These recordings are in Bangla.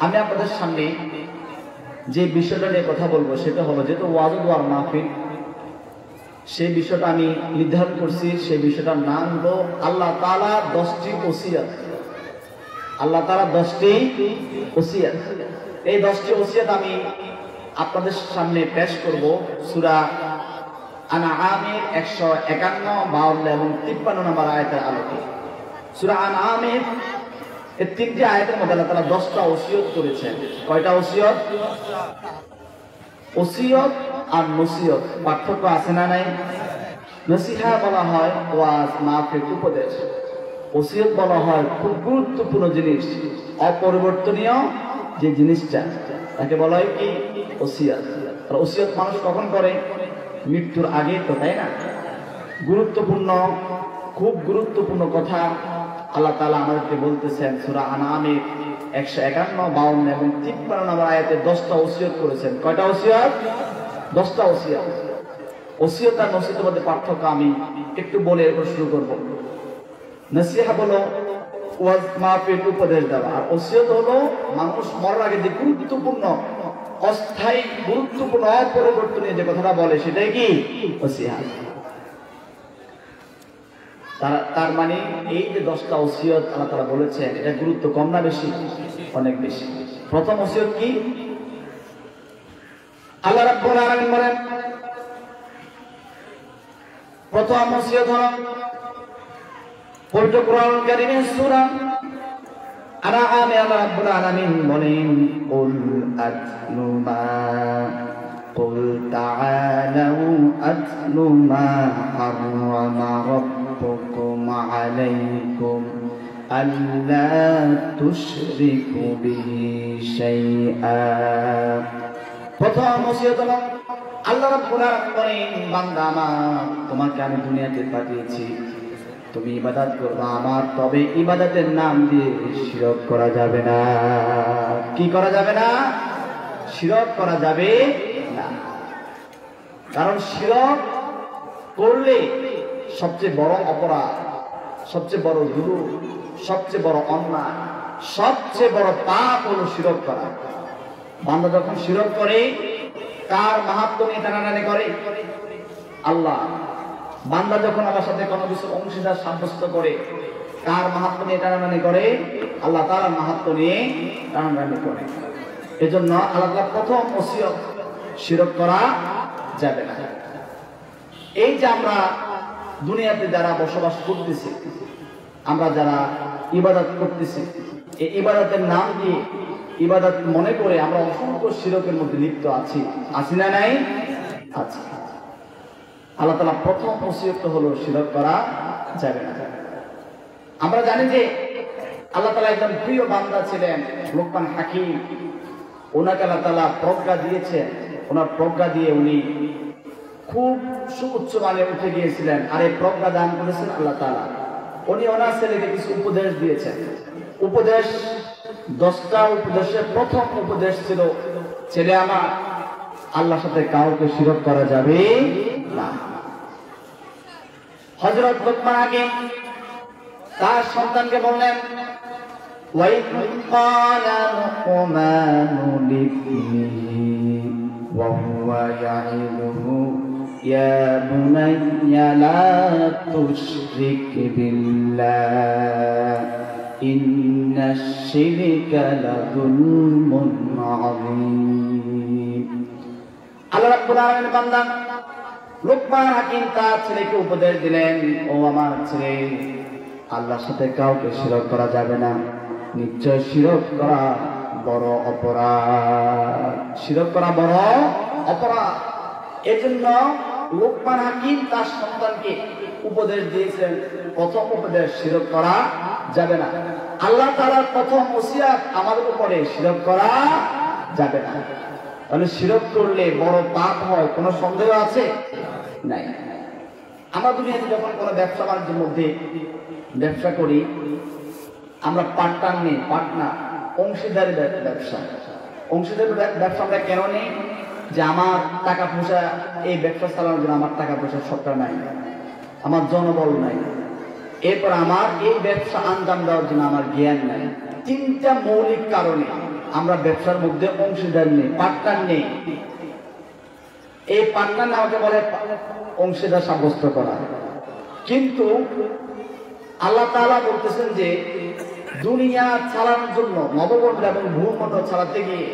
আমি আপনাদের সামনে যে বিষয়টা নিয়ে কথা বলবো সেটা হলো, যেহেতু ওয়াজ ও দোয়ার মাহফিল, সেই বিষয়টা আমি নির্ধারণ করছি। সেই বিষয়টার নাম হলো আল্লাহ তাআলা 10টি ওসিয়ত। আল্লাহ তাআলা 10টি ওসিয়ত। এই 10টি ওসিয়ত আমি আপনাদের সামনে পেশ করব সূরা আনআমের 151, 52 এবং 53 নম্বর আয়াতের আলোকে। সূরা আনআমের এই 3টি আয়াতের মধ্যে আল্লাহ তাআলা 10টা ওসিয়ত করেছেন। কয়টা ওসিয়ত? ওসিয়ত আর নসিহত পার্থক্য আছে না নাই? নসিহা বলা হয় ওয়াজ মাহফিল উপদেশ, ওসিয়ত বলা হয় খুব গুরুত্বপূর্ণ জিনিস, অপরিবর্তনীয় যে জিনিসটা তাকে বলা হয় কি? ওসিয়ত। আর ওসিয়ত মানুষ কখন করে? মৃত্যুর আগে, তো তাই না? গুরুত্বপূর্ণ, খুব গুরুত্বপূর্ণ কথা আল্লাহ তাআলা আমাদেরকে বলতেছেন সূরা আনআমের 151, 52 এবং 53 নম্বর আয়াতে 10টা ওসিয়ত করেছেন। কয়টা ওসিয়ত? 10টা ওসিয়ত। ওসিয়ত আর নসিহতের মধ্যে পার্থক্য আমি একটু বলে এরপর শুরু করব। নসিহা বলো ওয়াজ মাহফিল উপদেশ দেওয়া, আর ওসিয়ত হলো মানুষ মরার আগে যে গুরুত্বপূর্ণ, অস্থায়ী, গুরুত্বপূর্ণ, অপরিবর্তনীয় যে কথাটা বলে সেটাই কি? ওসিয়া। তার মানে এই যে 10টা ওসিয়ত আল্লাহ তাআলা বলেছেন, এটা গুরুত্ব কম না বেশি? অনেক বেশি। প্রথম ওসিয়ত কি? আল্লাহ রাব্বুল আলামিন বলেন, প্রথম ওসিয়ত হলো পবিত্র কোরআনুল কারীমের সূরা আনআমে আল্লাহ রাব্বুল আলামিন বলেন, কুল আতলু মা কুল তাআলাউ আতলু মা হাররামা রাব্বুকুম আলাইকুম আল্লা তুশরিকু বিহি শাইআ। প্রথম ওসিয়ত হলো আল্লাহ রাব্বুল আলামিন বলেন, বান্দা আমার, তোমাকে আমি দুনিয়াতে পাঠিয়েছি, তুমি ইবাদত করবা আমার, তবে ইবাদতের নাম দিয়ে শিরক করা যাবে না। কি করা যাবে না? শিরক করা যাবে না। কারণ শিরক করলে সবচেয়ে বড় অপরাধ, সবচেয়ে বড় জুলুম, সবচেয়ে বড় অন্যায়, সবচেয়ে বড় পাপ হলো শিরক করা। বান্দা যখন শিরক করে, কার মাহাত্ম্য নিয়ে টানাটানি করে? আল্লাহ। বান্দা যখন আমার সাথে কোনো কিছু অংশীদার সাব্যস্ত করে, কার মাহাত্ম্য নিয়ে টানাটানি করে? আল্লাহ তাআলার মাহাত্ম্য নিয়ে টানাটানি করে। এজন্য আল্লাহ তাআলা প্রথম ওসিয়ত, শিরক করা যাবে না। এই যে আমরা দুনিয়াতে যারা বসবাস করতেছি, আমরা যারা ইবাদত করতেছি, এই ইবাদতের নাম দিয়ে ইবাদত মনে করে আমরা অসংখ্য শিরকের মধ্যে লিপ্ত আছি। আছি না নাই? আছি। আল্লাহ তাআলা প্রথম ওসিয়ত হলো শিরক করা যাবে না। আমরা জানি যে আল্লাহ তাআলা একজন প্রিয় বান্দা ছিলেন লোকমান হাকিম। ওনাকে আল্লাহ তাআলা প্রজ্ঞা দিয়েছেন। ওনার প্রজ্ঞা দিয়ে উনি খুব সুউচ্চ মানে উঠে গিয়েছিলেন। আর এই প্রজ্ঞা দান করেছেন আল্লাহ তাআলা। উনি ওনার ছেলেকে কিছু উপদেশ দিয়েছেন। উপদেশ 10টা উপদেশের প্রথম উপদেশ ছিল, ছেলে আমার, আল্লাহর সাথে কাউকে শিরক করা যাবে না। হযরত লোকমান হাকিম তার সন্তানকে বললেন, ওয়াইদ ক্বালা লুকমানু লিবনিহি ওয়া হুয়া ইয়াইদুহু ইয়া বুনাইয়া লা তুশরিক বিল্লাহ ইন্নাশ শিরকা লাযুলমুন আযীম। আল্লাহ রাব্বুল আলামিন বান্দা লোকমান হাকিম তার ছেলেকে উপদেশ দিলেন, ও আমার ছেলে, আল্লাহর সাথে কাউকে শিরক করা যাবে না। নিশ্চয় শিরক করা বড় অপরাধ। শিরক করা বড় অপরাধ। এজন্য লোকমান হাকিম তার সন্তানকে উপদেশ দিয়েছেন, প্রথম উপদেশ শিরক করা যাবে না। আল্লাহ তাআলার প্রথম ওসিয়ত আমাদের উপরে, শিরক করা যাবে না। তাহলে শিরক করলে বড় পাপ হয়, কোনো সন্দেহ আছে? নাই। আমরা দুনিয়াতে যখন কোনো ব্যবসা বাণিজ্যের মধ্যে ব্যবসা করি, আমরা পার্টনার নেই, পার্টনার, অংশীদারি ব্যবসা। অংশীদারি ব্যবসা আমরা কেন নেই? যে আমার টাকা পয়সা, এই ব্যবসা চালানোর জন্য আমার টাকা পয়সা সবটা নাই, আমার জনবল নাই, এরপর আমার এই ব্যবসা আঞ্জাম দেওয়ার জন্য আমার জ্ঞান নাই। 3টা মৌলিক কারণে আমরা ব্যবসার মধ্যে অংশীদার নেই, পার্টনার নেই। এই পার্টনার আমাকে বলে অংশীদার সাব্যস্ত করা। কিন্তু আল্লাহ তাআলা বলতেছেন যে দুনিয়া চালানোর জন্য নবমণ্ডল এবং ভূমণ্ডল চালাতে গিয়ে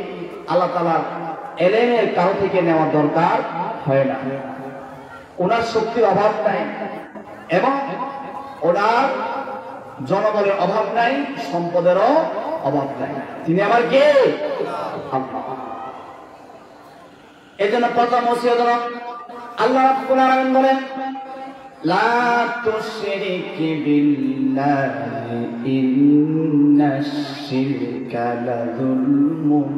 আল্লাহ তাআলা এলেমের কারো থেকে নেওয়ার দরকার হয় না। ওনার শক্তির অভাব নাই এবং ওনার জনবলের অভাব নাই, সম্পদেরও অভাব নাই। তিনি আমার কে? আল্লাহ। এই জন্য প্রথম ওসিয়ত হলো আল্লাহ রাব্বুল আলামিন বলেন লা তুশরিক বিল্লাহি ইন্নাশ শিরকা লাযুলমুন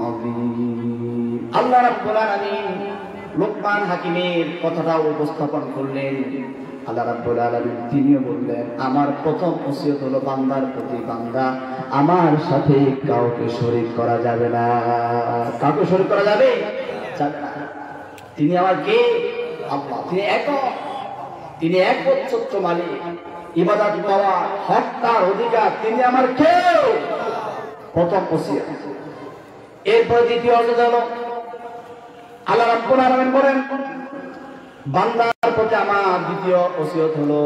আযীম। আল্লাহ রাব্বুল আলামিন লোকমান হাকিমের কথাটা উপস্থাপন করলেন। আল্লাহ রাব্বুল আলামিন তিনিও বললেন আমার প্রথম ওসিয়ত হলো বান্দার প্রতি, বান্দা আমার সাথে কাউকে শরীক করা যাবে না। কাউকে শরীক করা যাবে না। তিনি আমার কে? আল্লাহ। তিনি একক, তিনি একচ্ছত্র মালিক, ইবাদত করা হক তার অধিকার। তিনি আমার কে? প্রথম ওসিয়ত। এরপর দ্বিতীয় ওসিয়ত হলো আল্লাহ রাব্বুল আলামিন বলেন বান্দার প্রতি আমার দ্বিতীয় ওসিয়ত হলো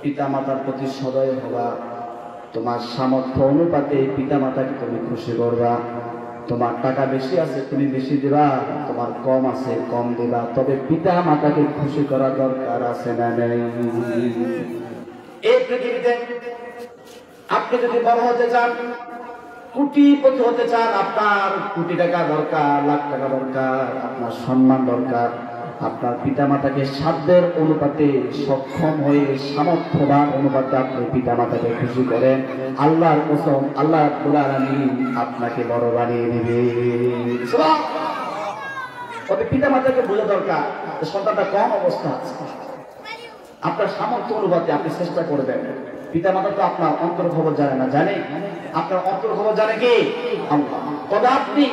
পিতামাতার প্রতি সদয় হবা। তোমার সামর্থ্য অনুপাতে পিতামাতাকে তুমি খুশি করবা। তোমার টাকা বেশি আছে তুমি বেশি দিবা, তোমার কম আছে কম দিবা, তবে পিতা মাতাকে খুশি করা দরকার আছে না নেই? এই পৃথিবীতে আপনি যদি বড় হতে চান, কোটিপতি হতে চান, আপনার কোটি টাকা দরকার, লাখ টাকা দরকার, আপনার সম্মান দরকার। আপনার পিতা মাতাকে সাধ্যের অনুপাতে সক্ষম হয়ে সামর্থ্যবান অনুপাতে আপনি পিতা মাতাকে খুশি করেন, আল্লাহর কসম আল্লাহ রাব্বুল আলামিন আপনাকে বড় বানিয়ে দিবে। তবে পিতা মাতাকে বোঝা দরকার সন্তানটা কম অবস্থা আছে, আপনার সামর্থ্য অনুপাতে আপনি চেষ্টা করবেন। পিতা মাতা তো আপনার অন্তর খবর জানে না, জানে? আপনার অন্তর খবর জানে কি? আল্লাহ। তবে আপনি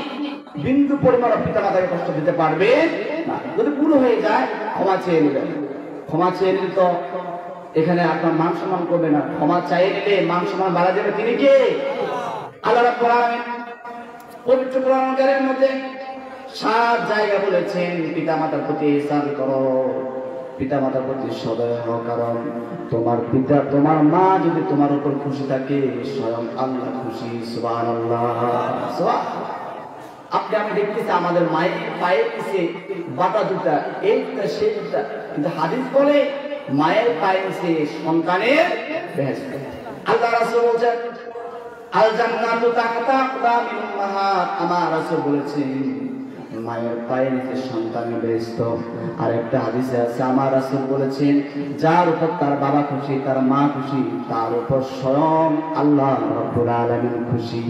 বিন্দু পরিমাণ পিতা মাতাকে কষ্ট দিতে পারবেন না। যদি ভুল হয়ে যায় ক্ষমা চেয়ে নেবেন। ক্ষমা চেয়ে নিলে তো এখানে আপনার মান সম্মান করবে না, ক্ষমা চাইয়ে নিলে মান সম্মান বাড়া যাবে। তিনি কে? আল্লাহ রাব্বুল আলামিন পবিত্র কোরআন কারীমের মধ্যে 7 জায়গা বলেছেন পিতা মাতার প্রতি ইহসান করো, পিতা মাতার প্রতি সদয় হও, কারণ তোমার পিতা তোমার মা যদি তোমার উপর খুশি থাকে স্বয়ং আল্লাহ খুশি। সুবহানাল্লাহ। আপনি আমি দেখতেছি আমাদের মায়ের পায়ের নিচে বাটা দুটা, এই দুটা সেই দুটা, কিন্তু হাদিস বলে মায়ের পায়ের নিচে সন্তানের বেহেশত। আল্লাহ রাসূল বলেছেন আল জান্নাতু তাহতা আকদামিল উম্মাহাত। আমার রাসূল বলেছেন মায়ের পায়ের নিচে সন্তানের বেহেশত। আর একটা হাদিসে আছে আমার রাসূল বলেছেন যার উপর তার বাবা খুশি, তার মা খুশি, তার উপর স্বয়ং আল্লাহ রাব্বুল আলামিন খুশি।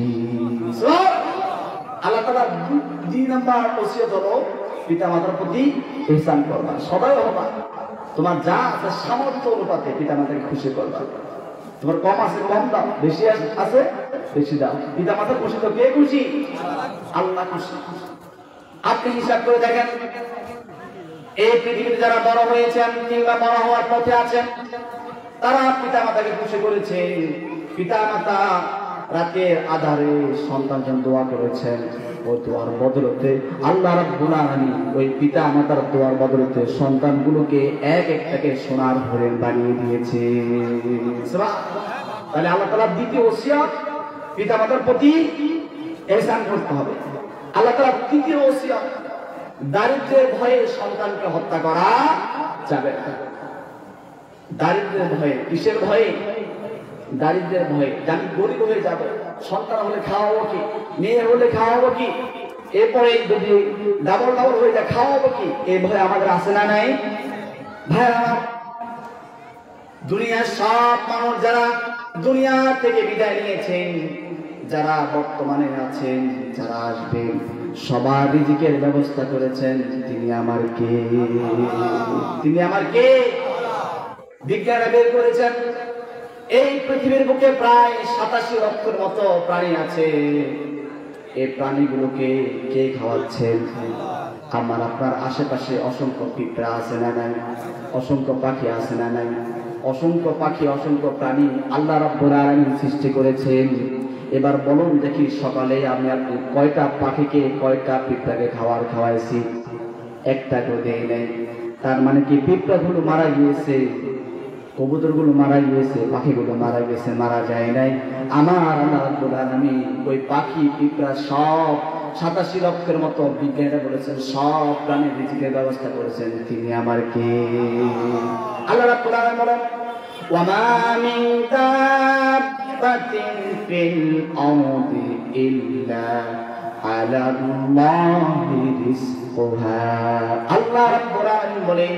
আল্লাহ তাআলা 2 নাম্বার ওসিয়ত হলো পিতা মাতার প্রতি ইহসান করবা, সদয় হবা। তোমার যা আছে সামর্থ্য অনুপাতে পিতা মাতাকে খুশি করবা। তোমার কম আছে কম দাও, বেশি আছে বেশি দাও। পিতা মাতা খুশি তো কে খুশি? আল্লাহ খুশি। আপনি হিসাব করে দেখেন এই পৃথিবীতে যারা বড় হয়েছেন কিংবা বড় হওয়ার পথে আছেন, তারা পিতা মাতাকে খুশি করেছে। পিতা মাতা রাতের আধারে সন্তান দোয়া করেছেন, ওই দোয়ার বদলতে আল্লাহ রাব্বুল আলামিন ওই পিতা মাতার দোয়ার বদলতে সন্তানগুলোকে এক একটাকে সোনার হরিণ বানিয়ে দিয়েছে। তাহলে আল্লাহ তাআলার দ্বিতীয় ওসিয়ত পিতা মাতার প্রতি ইহসান করতে হবে। আল্লাহ তাআলার তৃতীয় ওসিয়ত দারিদ্র্যের ভয়ে সন্তানকে হত্যা করা যাবে না। দারিদ্র্যের ভয়ে, কিসের ভয়ে? দারিদ্র্যের ভয়ে। আমি গরিব হয়ে যাবো, সন্তান হলে খাওয়াবো কি, মেয়ে হলে খাওয়াবো কি, এরপরে যদি ডাবল হয়ে যায় খাওয়াবো কি, এই ভয় আমাদের আছে না নাই? ভাইরা, দুনিয়ার সব মানুষ যারা দুনিয়া থেকে বিদায় নিয়েছেন, যারা বর্তমানে আছেন, যারা আসবেন, সবার রিজিকের ব্যবস্থা করেছেন তিনি আমার কে? তিনি আমার কে? বিজ্ঞানে বের করেছেন এই পৃথিবীর বুকে প্রায় 87 লক্ষের মতো প্রাণী আছে। এই প্রাণীগুলোকে কে খাওয়াচ্ছেন? আমার আপনার আশেপাশে অসংখ্য পিঁপড়া আছে না নাই? অসংখ্য পাখি আছে না নাই? অসংখ্য পাখি অসংখ্য প্রাণী আল্লাহ রাব্বুল আলামিন সৃষ্টি করেছেন। এবার বলুন দেখি, সকালে আমি আপনি কয়টা পাখিকে কয়টা পিঁপড়াকে খাবার খাওয়াইছি? একটাকেও দেই নাই। তার মানে কি পিঁপড়াগুলো মারা গিয়েছে, কবুতরগুলো মারা গিয়েছে, পাখিগুলো মারা গেছে, মারা যায় নাই। আমার আল্লাহ রাব্বুল আলামিন ওই পাখি পিঁপড়া সব 87 লক্ষের মতো বিজ্ঞানীরা বলেছেন সব প্রাণীর রিজিকের ব্যবস্থা করেছেন তিনি আমার কে? আল্লাহ রাব্বুল আলামিন বলেন ওয়ামা মিন দাব্বাতিন ফিল আরদি ইল্লা আলাল্লাহি রিজকুহা। আল্লাহ রাব্বুল আলামিন বলেন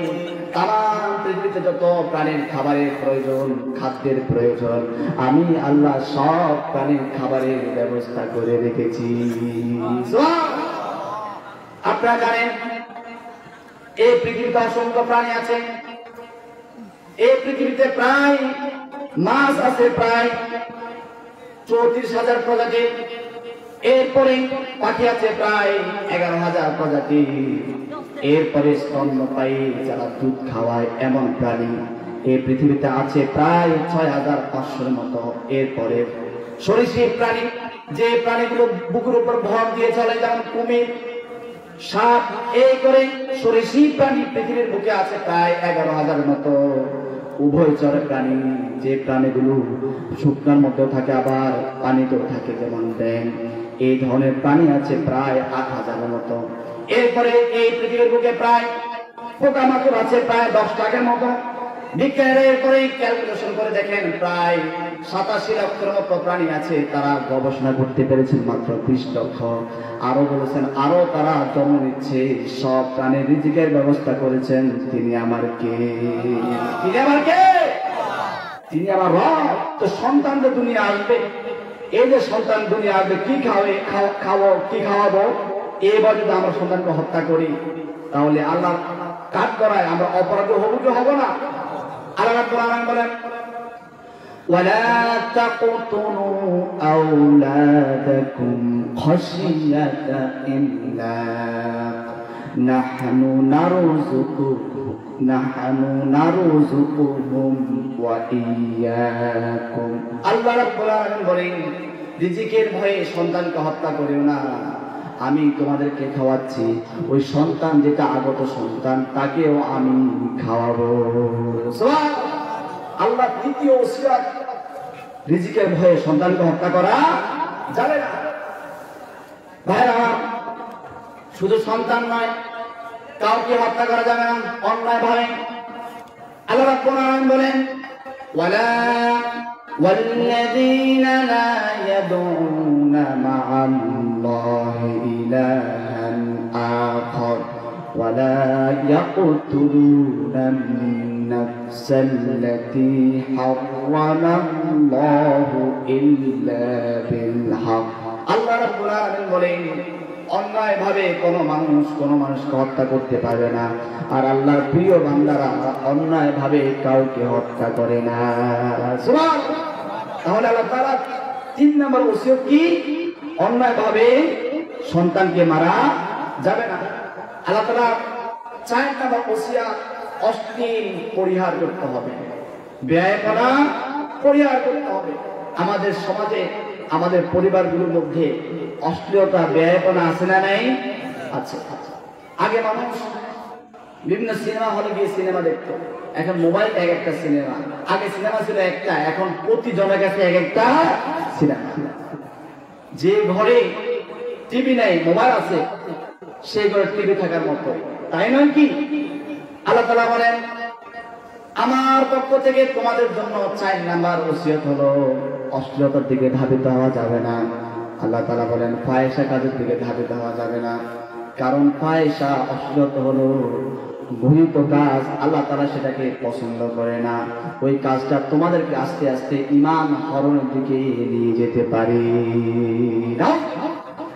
তাম পৃথিবীতে যত প্রাণীর খাবারের প্রয়োজন, খাদ্যের প্রয়োজন, আমি আল্লাহ সব প্রাণীর খাবারের ব্যবস্থা করে রেখেছি। আপনারা জানেন এই পৃথিবীতে অসংখ্য প্রাণী আছে। এই পৃথিবীতে প্রায় মাছ আছে প্রায় 34,000 প্রজাতি। এরপরে পাখি আছে প্রায় 11,000 প্রজাতি। এরপরে স্তন্যপায়ী যারা দুধ খাওয়ায় এমন প্রাণী এই পৃথিবীতে আছে প্রায় 6,500-এর মতো। এরপরে সরীসৃপ প্রাণী, যে প্রাণীগুলো বুকের উপর ভর দিয়ে চলে, যেমন কুমির, সাপ, এই করে সরীসৃপ প্রাণী পৃথিবীর বুকে আছে প্রায় 11,000-এর মতো। উভয়চর প্রাণী, যে প্রাণীগুলো শুকনার মধ্যেও থাকে আবার পানিতেও থাকে, যেমন ব্যাঙ, এই ধরনের প্রাণী আছে প্রায় 8,000-এর মতো। এরপরে এই পৃথিবীর বুকে প্রায় পোকামাকড় আছে প্রায় 10 লাখের মতো। বিজ্ঞানীরা এরপরে ক্যালকুলেশন করে দেখেন প্রায় 87 লক্ষের মতো প্রাণী আছে। তারা গবেষণা করতে পেরেছেন মাত্র 20 লক্ষ। আরো বলেছেন আরো তারা জন্ম নিচ্ছে। সব প্রাণীর রিজিকের ব্যবস্থা করেছেন তিনি আমার কে? তিনি আমার কে? তিনি আমার রব। তো সন্তান যে দুনিয়া আসবে, এই যে সন্তান দুনিয়া আসবে, কি খাওয়াবো? এবার যদি আমরা সন্তানকে হত্যা করি তাহলে আল্লাহ কাঠ করায় আমরা অপরাধী হব কি হব না? আল্লাহ রাব্বুল আলামিন বলেন ওয়ালা তাকতুলু আওলাদাকুম খাশিয়াতা ইমলাক নাহনু নারযুকুহুম ওয়া ইয়্যাকুম। আল্লাহ রাব্বুল আলামিন বলেন রিজিকের ভয়ে সন্তানকে হত্যা করিও না, আমি তোমাদেরকে খাওয়াচ্ছি। ওই সন্তান যেটা আগত সন্তান তাকেও আমি খাওয়াবো। আল্লাহ তৃতীয় ওসিয়ত, রিজিকের ভয়ে সন্তানকে হত্যা করা যাবে না। ভাইরা, শুধু সন্তান নয়, কাউকে হত্যা করা যাবে না অন্যায় ভাবে। আল্লাহ রাব্বুল আলামিন বলেন والذين لا يدعون مع الله إلها آخر ولا يقتلون النفس التي حرم الله إلا بالحق। আল্লাহ রাব্বুল আলামিন বলেন অন্যায় ভাবে কোনো মানুষকে হত্যা করতে পারবে না। আর আল্লাহর প্রিয় বান্দারা অন্যায় ভাবে কাউকে হত্যা করে না। সুবহানাল্লাহ। তাহলে আল্লাহ তাআলা 3 নম্বর ওসিয়ত কি? অন্যায় ভাবে সন্তানকে মারা যাবে না। আল্লাহ তাআলা 4 নম্বর ওসিয়ত, অশ্লীল পরিহার করতে হবে, ব্যয়পনা পরিহার করতে হবে। আমাদের সমাজে, আমাদের পরিবারগুলোর মধ্যে অশ্লীলতা, ব্যয়পনা আছে না নাই? আছে। আগে মানুষ বিভিন্ন সিনেমা হলে গিয়ে সিনেমা দেখতো, এখন মোবাইল এক একটা সিনেমা। আগে সিনেমা ছিল একটা, এখন প্রতিজনের কাছে এক একটা সিনেমা। যে ঘরে টিভি নাই, মোবাইল আছে, সেই ঘরে টিভি থাকার মতো, তাই নয় কি? আল্লাহ তাআলা বলেন আমার পক্ষ থেকে তোমাদের জন্য 4 নাম্বার ওসিয়ত হলো অশ্লীলতার দিকে ধাবিত হওয়া যাবে না। আল্লাহ তাআলা বলেন ফাহিশা কাজের দিকে ধাবিত হওয়া যাবে না, কারণ ফাহিশা, অশ্লীলতা হলো ঘৃণিত কাজ। আল্লাহ তাআলা সেটাকে পছন্দ করে না। ওই কাজটা তোমাদেরকে আস্তে আস্তে ঈমান হরণের দিকে নিয়ে যেতে পারে।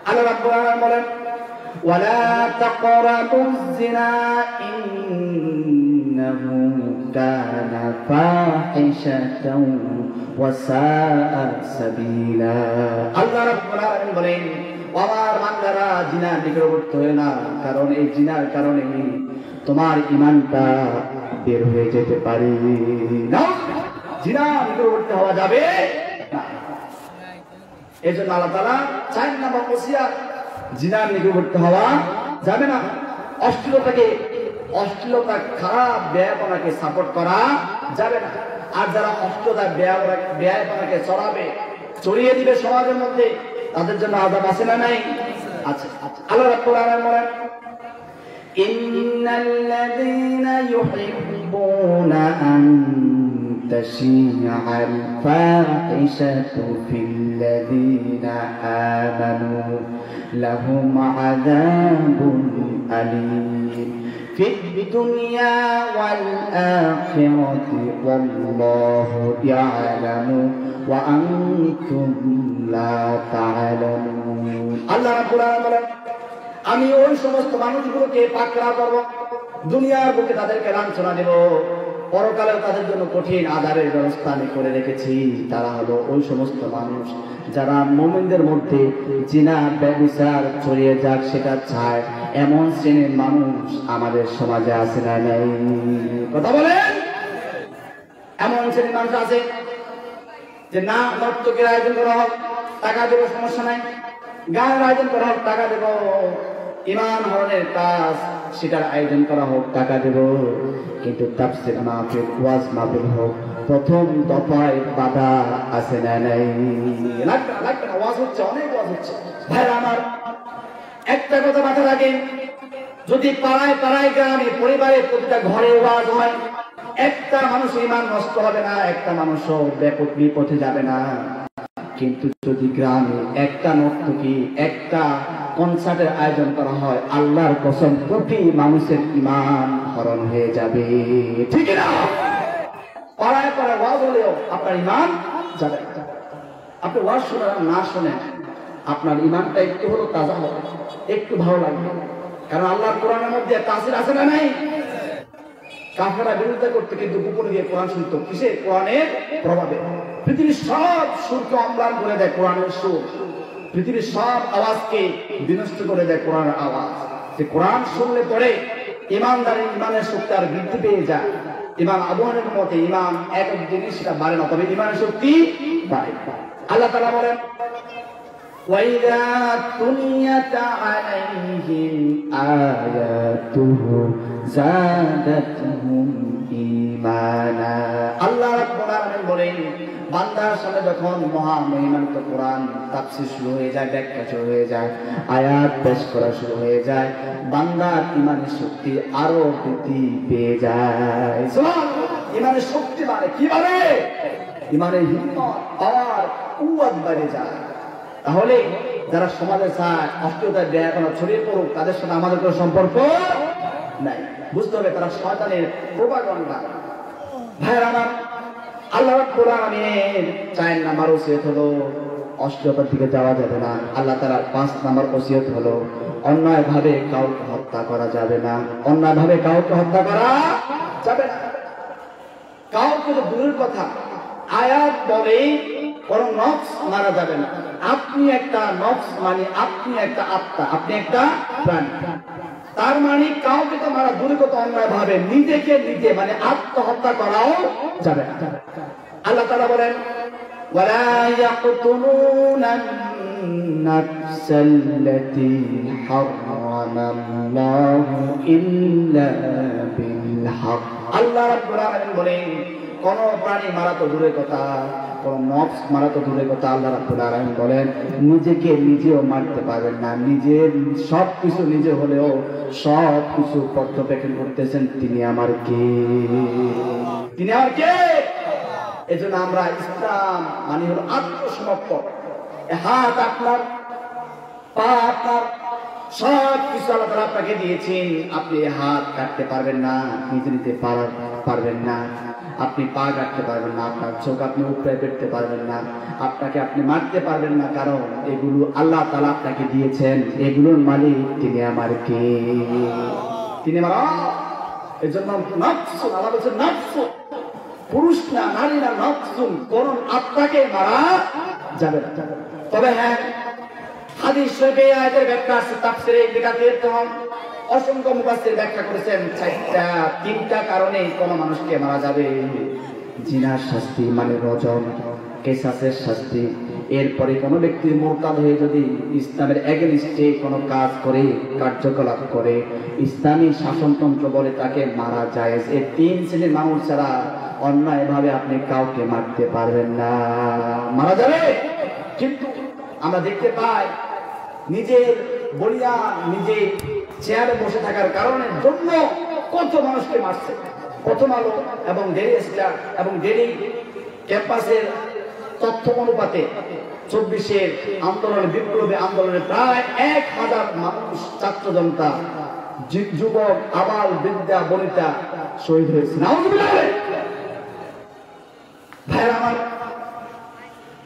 আল্লাহ রাব্বুল আলামিন বলেন ওয়ালা তাকরাবুজ জিনা ইন্নাহু কানা ফাহিশাতাও ওয়া সাআ সাবিলা। আল্লাহ রাব্বুল আলামিন বলেন আমার বান্দারা জিনার নিকটবর্তী হয় না, কারণ এই জিনার কারণে তোমার ঈমানটা বের হয়ে যেতে পারে না। জিনার নিকটবর্তী হওয়া যাবে না। এই জন্য আল্লাহ তাআলা 4 নম্বর ওসিয়াত, জিনার নিকটবর্তী হওয়া যাবে না। অশ্লীলতা খারাপ ব্যয়পনাকে সাপোর্ট করা যাবে না। আর যারা অশ্লীলতা ব্যয়পনাকে ছড়িয়ে দিবে সমাজের মধ্যে, তাদের জন্য আযাব আছে না নাই? আছে। আল্লাহ রাব্বুল আলামিন বলেন, ইন্নাল্লাযীনা ইউহিব্বুনা আন তাশিআল ফাহিশাতু ফিল্লাযীনা আমানু লাহুম আযাবুন আলীম ফিদ দুনিয়া ওয়াল আখিরাতি ওয়াল্লাহু ইয়ালামু ওয়া আনতুম লা তা'লামুন। আল্লাহ রাব্বুল আলামিন বলেন, আমি ওই সমস্ত মানুষগুলোকে পাকড়া করব, দুনিয়ার বুকে তাদেরকে লাঞ্ছনা দেব, পরকালে তাদের জন্য কঠিন আযাবের ব্যবস্থা আমি করে রেখেছি। তারা হলো ওই সমস্ত মানুষ যারা মুমিনদের মধ্যে জিনা ব্যভিচার ছড়িয়ে যাক সেটা চায়, এমন শ্রেণীর মানুষ আমাদের সমাজে আছে না নাই? কথা বলেন। এমন শ্রেণীর মানুষ আছে যে না, নর্তকের আয়োজন করা হোক, টাকা দেবো, সমস্যা নাই। গানের আয়োজন করা হোক, টাকা দেব। ইমান হরণের কাজ, সেটার আয়োজন করা হোক, টাকা দেব। কিন্তু তাফসীর মাহফিল, ওয়াজ মাহফিল হোক, প্রথম দফায় বাধা আছে না নাই? লাগবে না, ওয়াজ হচ্ছে, অনেক ওয়াজ হচ্ছে। ভাইরা আমার, একটা কথা মাথায় রাখেন, যদি পাড়ায় পাড়ায়, গ্রামে, পরিবারে, প্রতিটা ঘরে ওয়াজ হয়, একটা মানুষ ইমান নষ্ট হবে না, একটা মানুষও বিপথে যাবে না। কিন্তু যদি গ্রামে একটা নর্তকী, একটা কনসার্টের আয়োজন করা হয়, আল্লাহর কসম প্রতি মানুষের ঈমান হরণ হয়ে যাবে। ঠিক না? পাড়ায় পাড়ায় ওয়াজ হলেও আপনার ঈমান যাবে। আপনি ওয়াজ শোনেন না শোনেন, আপনার ঈমানটা একটু হলো তাজা হবে, একটু ভালো লাগবে। কারণ আল্লাহর কোরআনের মধ্যে তাসির আছে না নাই? কাফেররা বিরোধিতা করতে কিন্তু গোপনে গিয়ে কোরআন শুনতো, কিসের? কোরআনের প্রভাবে। পৃথিবীর সব সুরকে অম্লান করে দেয় কোরআনের সুর, পৃথিবীর সব আওয়াজকে বিনষ্ট করে দেয় কোরআনের আওয়াজ। যে কোরআন শুনলে পরে ইমানের শক্তি আর বৃদ্ধি পেয়ে যায়। ইমাম আবু হানিফার মতে ইমান এক জিনিস, সেটা বাড়ে না, তবে ইমানের শক্তি বাড়ে। আল্লাহ তাআলা বলেন, وَإِذَا تُلِيَتْ عَلَيْهِمْ آيَاتُهُ زَادَتْهُمْ ঈমানা। আল্লাহ রাব্বুল আলামিন বলেন, বান্দার সামনে যখন মহামহিমান্বিত কোরআন তাফসীর শুরু হয়ে যায়, ব্যাখ্যা শুরু হয়ে যায়, আয়াত পেশ করা শুরু হয়ে যায়, বান্দার ঈমানের শক্তি আরো বৃদ্ধি পেয়ে যায়। সুবহানাল্লাহ। ঈমানের শক্তি বাড়ে। কি বাড়ে? ঈমানের হিম্মত, পাওয়ার, কুওয়াত বেড়ে যায়। তাহলে যারা সমাজে চায় অশ্লীলতার ব্যয়পনা ছড়িয়ে পড়ুক, তাদের সাথে আমাদের কোনো সম্পর্ক নাই। বুঝতে হবে তারা শয়তানের প্রোপাগান্ডা। ভাইরা আমার, আল্লাহ রাব্বুল আলামিনের 4 নাম্বার ওসিয়ত হলো অশ্লীলতার দিকে যাওয়া যাবে না। আল্লাহ তাআলার 5 নাম্বার ওসিয়ত হলো অন্যায়ভাবে কাউকে হত্যা করা যাবে না। অন্যায়ভাবে কাউকে হত্যা করা যাবে না। কাউকে তো দূরের কথা, আয়াত বলে কোন নফস মারা যাবে না। আপনি একটা নফস, মানে আপনি একটা আত্মা, আপনি একটা প্রাণী। তার মানে কাউকে তো মারা দূরের কথা, অন্যায় ভাবে নিজেকে নিজে মানে আত্মহত্যা করাও যাবে না। আল্লাহ তাআলা বলেন, ওয়ালা ইয়াকতুলুনান নাফসাল্লাতী হারামাল্লাহু ইল্লা বিল হক। আল্লাহ রাব্বুল আলামিন বলেন, কোন প্রাণী মারা তো দূরের কথা, কোন নফস মারা তো দূরের কথা, আল্লাহ রাব্বুল আলামিন বলেন নিজেকে নিজেও মারতে পারবেন না। নিজের সবকিছু নিজে হলেও সবকিছু পর্যবেক্ষণ করতেছেন তিনি আমার কে? তিনি আমার কে? এজন্য আমরা ইসলাম মানে হলো আত্মসমর্পণ। হাত আপনার, পা আপনার, সব কিছু আল্লাহ তাআলা আপনাকে দিয়েছেন। আপনি হাত কাটতে পারবেন না, নিজে নিতে পারবেন না, আপনি পা কাটতে পারবেন না, আপনার চোখ আপনি উপরে পেতে পারবেন না, আপনাকে আপনি মারতে পারবেন না, কারণ এগুলো আল্লাহ তাআলা আপনাকে দিয়েছেন। এগুলোর মালিক তিনি আমার কে? তিনি আমার। এজন্য নফস, আল্লাহ বলেছেন নফস, পুরুষ না, নারী না, নফসুন, কোন আত্মাকে মারা যাবে না। তবে হ্যাঁ, হাদিস শরীফে আয়াতের ব্যাখ্যা আছে, তাফসীরে ইবনে কাসির তখন অসংখ্য মুফাসসির ব্যাখ্যা করেছেন 3টা কারণে কোন মানুষকে মারা যাবে। জিনার শাস্তি মানে রজম, কিসাসের শাস্তি, এরপরে কোনো ব্যক্তি মুরতাদ হয়ে যদি ইসলামের এগেইনস্টে কোনো কাজ করে, কার্যকলাপ করে, ইসলামী শাসনতন্ত্র বলে তাকে মারা যায়। এই 3 শ্রেণীর মানুষ ছাড়া অন্যায়ভাবে আপনি কাউকে মারতে পারবেন না। মারা যাবে, কিন্তু আমরা দেখতে পাই নিজের বলিয়া নিজে চেয়ারে বসে থাকার কারণে জন্য কত মানুষকে মারছে। প্রথম আলো এবং ডেইলি স্টার এবং ডেইলি ক্যাম্পাসের তথ্য অনুপাতে 24-এর আন্দোলনে, বিপ্লবী আন্দোলনে প্রায় 1000 মানুষ, ছাত্র জনতা, যুবক, আবাল, বৃদ্ধা, বনিতা শহীদ হয়েছে। নাউজুবিল্লাহ। ভাইরা আমার,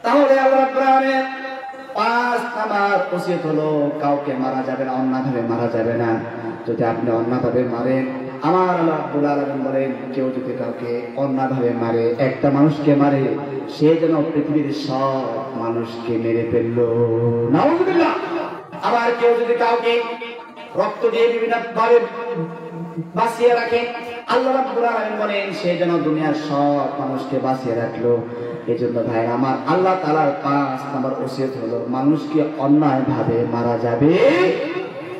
তাহলে আল্লাহ রাব্বুল আলামিন 5 নাম্বার ওসিয়ত হলো কাউকে মারা যাবে না, অন্যভাবে মারা যাবে না। যদি আপনি অন্যভাবে মারেন, আমার আল্লাহ রাব্বুল আলামিন বলেন কেউ যদি কাউকে অন্যভাবে মারে, একটা মানুষকে মারে, সে যেন পৃথিবীর সব মানুষকে মেরে ফেললো। নাউজুবিল্লাহ। আবার কেউ যদি কাউকে রক্ত দিয়ে বিভিন্ন ভাবে বাঁচিয়ে রাখে, আল্লাহ রাব্বুল আলামিন বলেন সে যেন দুনিয়ার সব মানুষকে বাঁচিয়ে রাখলো। এই জন্য ভাই আমার, আল্লাহ তাআলার 5 নাম্বার ওসিয়ত হলো মানুষকে অন্যায়ভাবে মারা যাবে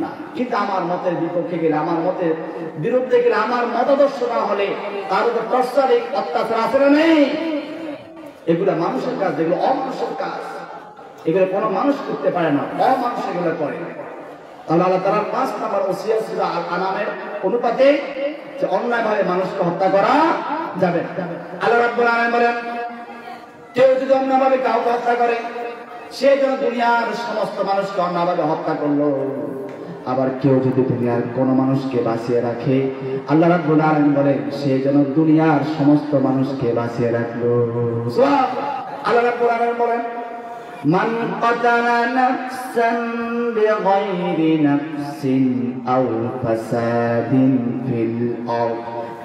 না। কিন্তু আমার মতের বিপক্ষে গেলে, আমার মতের বিরুদ্ধে গেলে, আমার মতাদর্শ না হলে তার উপর টর্চারিং, অত্যাচার আছে না নেই? এগুলা মানুষের কাজ, এগুলো অমানুষের কাজ, এগুলো কোনো মানুষ করতে পারে না, অমানুষ এগুলো করে। তাহলে আল্লাহ তাআলার 5 নাম্বার ওসিয়ত ছিল আনামের অনুপাতে যে অন্যায়ভাবে মানুষকে হত্যা করা যাবে। আল্লাহ রাব্বুল আলামিন বলেন কেউ যদি অন্যভাবে কাউকে হত্যা করে, সে যেন দুনিয়ার সমস্ত মানুষকে অন্যভাবে হত্যা করলো। আবার কেউ যদি দুনিয়ার কোন মানুষকে বাঁচিয়ে রাখে, আল্লাহ রাব্বুল আলামিন বলেন সে যেন দুনিয়ার সমস্ত মানুষকে বাঁচিয়ে রাখলো। আল্লাহ রাব্বুল আলামিন বলেন মান কাতালা নাফসান বিগাইরি নাফসিন আও ফাসাদিন ফিল আরদ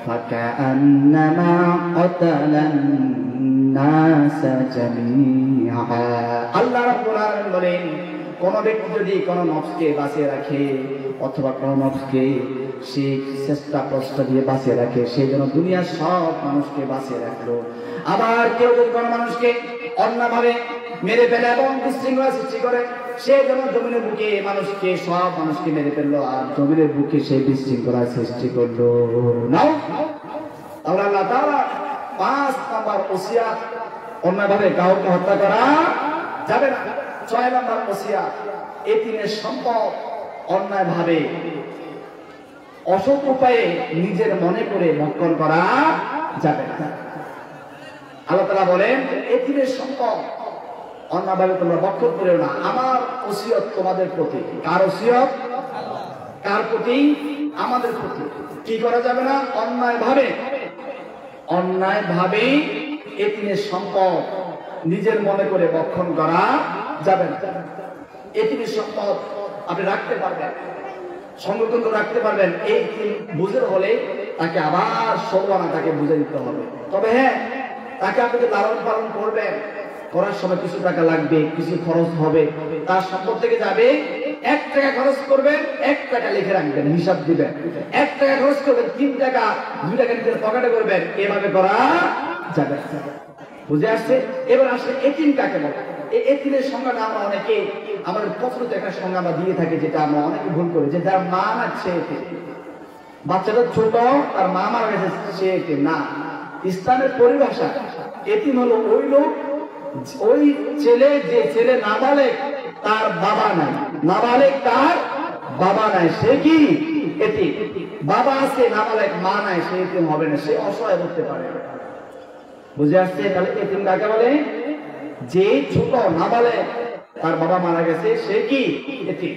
ফাকাআন্নামা কাতালান নাসা জামিআ। আল্লাহ রাব্বুল আলামিন বলেন কোন ব্যক্তি যদি কোন নফসকে বাঁচিয়ে রাখে, অথবা কোন নফসকে সে চেষ্টা কষ্ট দিয়ে বাঁচিয়ে রাখে, সে যেন দুনিয়ার সব মানুষকে বাঁচিয়ে রাখলো। আবার কেউ যদি কোন মানুষকে অন্যভাবে মেরে ফেলে এবং বিশৃঙ্খলা সৃষ্টি করে, সে যেন জমিনের বুকে মানুষকে, সব মানুষকে মেরে ফেললো, আর জমিনের বুকে সে বিশৃঙ্খলা সৃষ্টি করলো। নাও, তাহলে আল্লাহ তাআলা 5 নাম্বার ওসিয়াত, অন্যভাবে কাউকে হত্যা করা যাবে না। 6 নাম্বার ওসিয়াত, এতিমের সম্পদ অন্যায়ভাবে অসৎ উপায়ে নিজের মনে করে ভক্ষণ করা যাবে না। আল্লাহ তাআলা বলেন এতিমের সম্পদ অন্যভাবে তোমরা ভক্ষণ করিও না। আমার ওসিয়ত তোমাদের প্রতি। কার ওসিয়ত? কার প্রতি? আমাদের প্রতি। কি করা যাবে না? অন্যায়ভাবে এতিমের সম্পদ নিজের মনে করে ভক্ষণ করা যাবে না। এতিমের সম্পদ আপনি রাখতে পারবেন, সংরক্ষণ করে রাখতে পারবেন। এই বুঝে হলে তাকে আবার সর্বানা তাকে বুঝে দিতে হবে। তবে হ্যাঁ, তাকে আপনি লালন পালন করবেন, করার সময় কিছু টাকা লাগবে, কিছু খরচ হবে, তার সম্পদ থেকে যাবে। 1 টাকা খরচ করবেন, 1 টাকা লিখে রাখবেন, হিসাব দিবেন। 1 টাকা খরচ করবেন, 3 টাকা 2 টাকা নিজের পকেটে করবেন। এভাবে করা যাবে। বুঝে আসছে? এবার আসলে এতিম কাকে বলে? এই এতিমের সংজ্ঞাটা আমরা অনেকে আমাদের প্রচলিত একটা সংজ্ঞা আমরা দিয়ে থাকি, যেটা আমরা অনেকে ভুল করি, যে যার মা না সে এতিম। বাচ্চাটা ছোট, তার মা মারা গেছে, সে এতিম না। ইসলামের পরিভাষা এতিম হলো ওই লোক, ওই ছেলে, যে ছেলে নাবালেগ, তার বাবা নাই, নাবালেগ তার বাবা নাই, সে কি এতিম। বাবা আছে নাবালেগ, মা নাই, সে এতিম হবে না, সে অসহায় হতে পারে। বুঝে আসছে? তাহলে এতিম কাকে বলে? যে ছোট নাবালেগ, তার বাবা মারা গেছে, সে কি এতিম।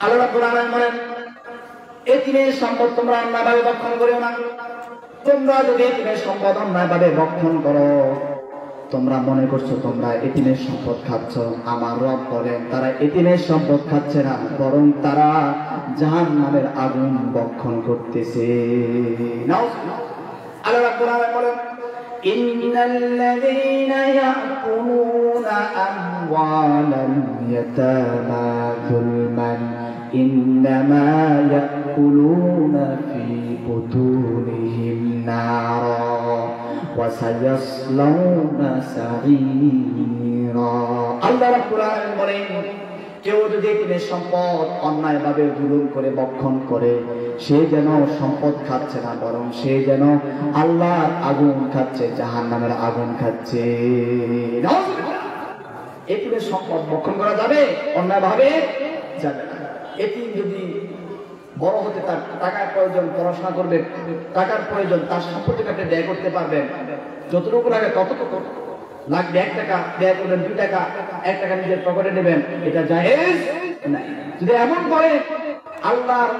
আল্লাহ রাব্বুল আলামিন বলেন এতিমের সম্পদ তোমরা অন্যায়ভাবে ভক্ষণ করিও না। তোমরা যদি এতিমের সম্পদ অন্যায়ভাবে ভক্ষণ করো, তোমরা মনে করছো তোমরা এতিমের সম্পদ খাচ্ছ। আমার রব বলেন তারা এতিমের সম্পদ খাচ্ছে না, বরং তারা জাহান্নামের আগুন ভক্ষণ করতেছে। আল্লাহ রাব্বুল আলামিন বলেন ইন্নাল্লাযীনা ইয়াকুলুনা আমওয়ালাল ইয়াতামা যুলমান ইন্নামা ইয়াকুলুনা ফি বুতুনিহিম নারা ওয়া সায়াসলাউনা সাঈরা। كثيرا আল্লাহ রাব্বুল আলামিন বলেন কেউ যদি এতিমের সম্পদ অন্যায়ভাবে জুলুম করে বক্ষণ করে সে যেন সম্পদ খাচ্ছে না বরং সে যেন আল্লাহর আগুন খাচ্ছে জাহান্নামের আগুন খাচ্ছে এতিমের সম্পদ বক্ষণ করা যাবে অন্যায়ভাবে যাবে না এতিম যদি বড় হতে তার টাকার প্রয়োজন পড়াশোনা করবে টাকার প্রয়োজন তার সম্পত্তিকে আপনি ব্যয় করতে পারবেন যতটুকু লাগে ততটুকু লাগবে 1 টাকা ব্যয় করবেন 2 টাকা 1 টাকা নিজের পকেটে নেবেন এটা জায়েজ না যদি এমন করে আল্লাহর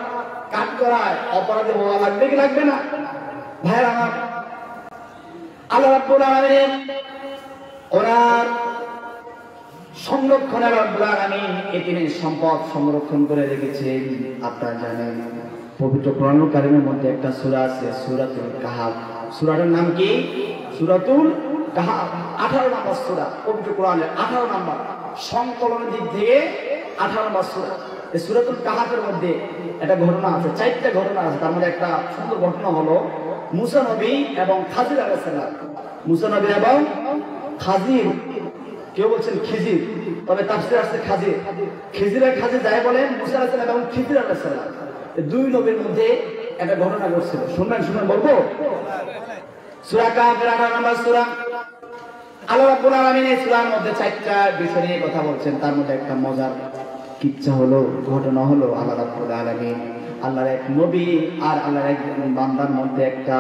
কাজ করায় অপরাধী হওয়া লাগবে কি লাগবে না ভাইরা আমার আল্লাহ রাব্বুল আলামিন ওনার সংরক্ষণের রব্বুল আলামিন এতিমের সম্পদ সংরক্ষণ করে রেখেছেন আপনারা জানেন পবিত্র কোরআনুল কারীমের মধ্যে একটা সূরা আছে সূরাতুল কাহাফ সূরাটার নাম কি সূরাতুল কাহাফ 18 নম্বর সূরা পবিত্র কোরআনের 18 নম্বর সংকলনের দিক থেকে 18 নম্বর সূরা এই সূরাতুল কাহাফের মধ্যে একটা ঘটনা আছে 4টা ঘটনা আছে তার মধ্যে একটা সুন্দর ঘটনা হলো মুসা নবী এবং খাজির আলাইহিস সালাম মুসা নবী এবং খাজির কেউ বলছেন খিজির তবে তাফসীরে আছে খাজির খিজির আর খাজির যাই বলেন মুসা আলাইহিস সালাম এবং খিজির আলাইহিস সালাম এই দুই নবীর মধ্যে একটা ঘটনা ঘটছিল শুনবেন বলবো সূরা কাহাফের 18 নম্বর সূরা আল্লাহ রাব্বুল আলামিন এই সূরার মধ্যে 4টা বিষয় নিয়ে কথা বলছেন তার মধ্যে একটা মজার কিচ্ছা হলো ঘটনা হলো আল্লাহ রাব্বুল আলামিন আল্লাহর এক নবী আর আল্লাহর এক বান্দার মধ্যে একটা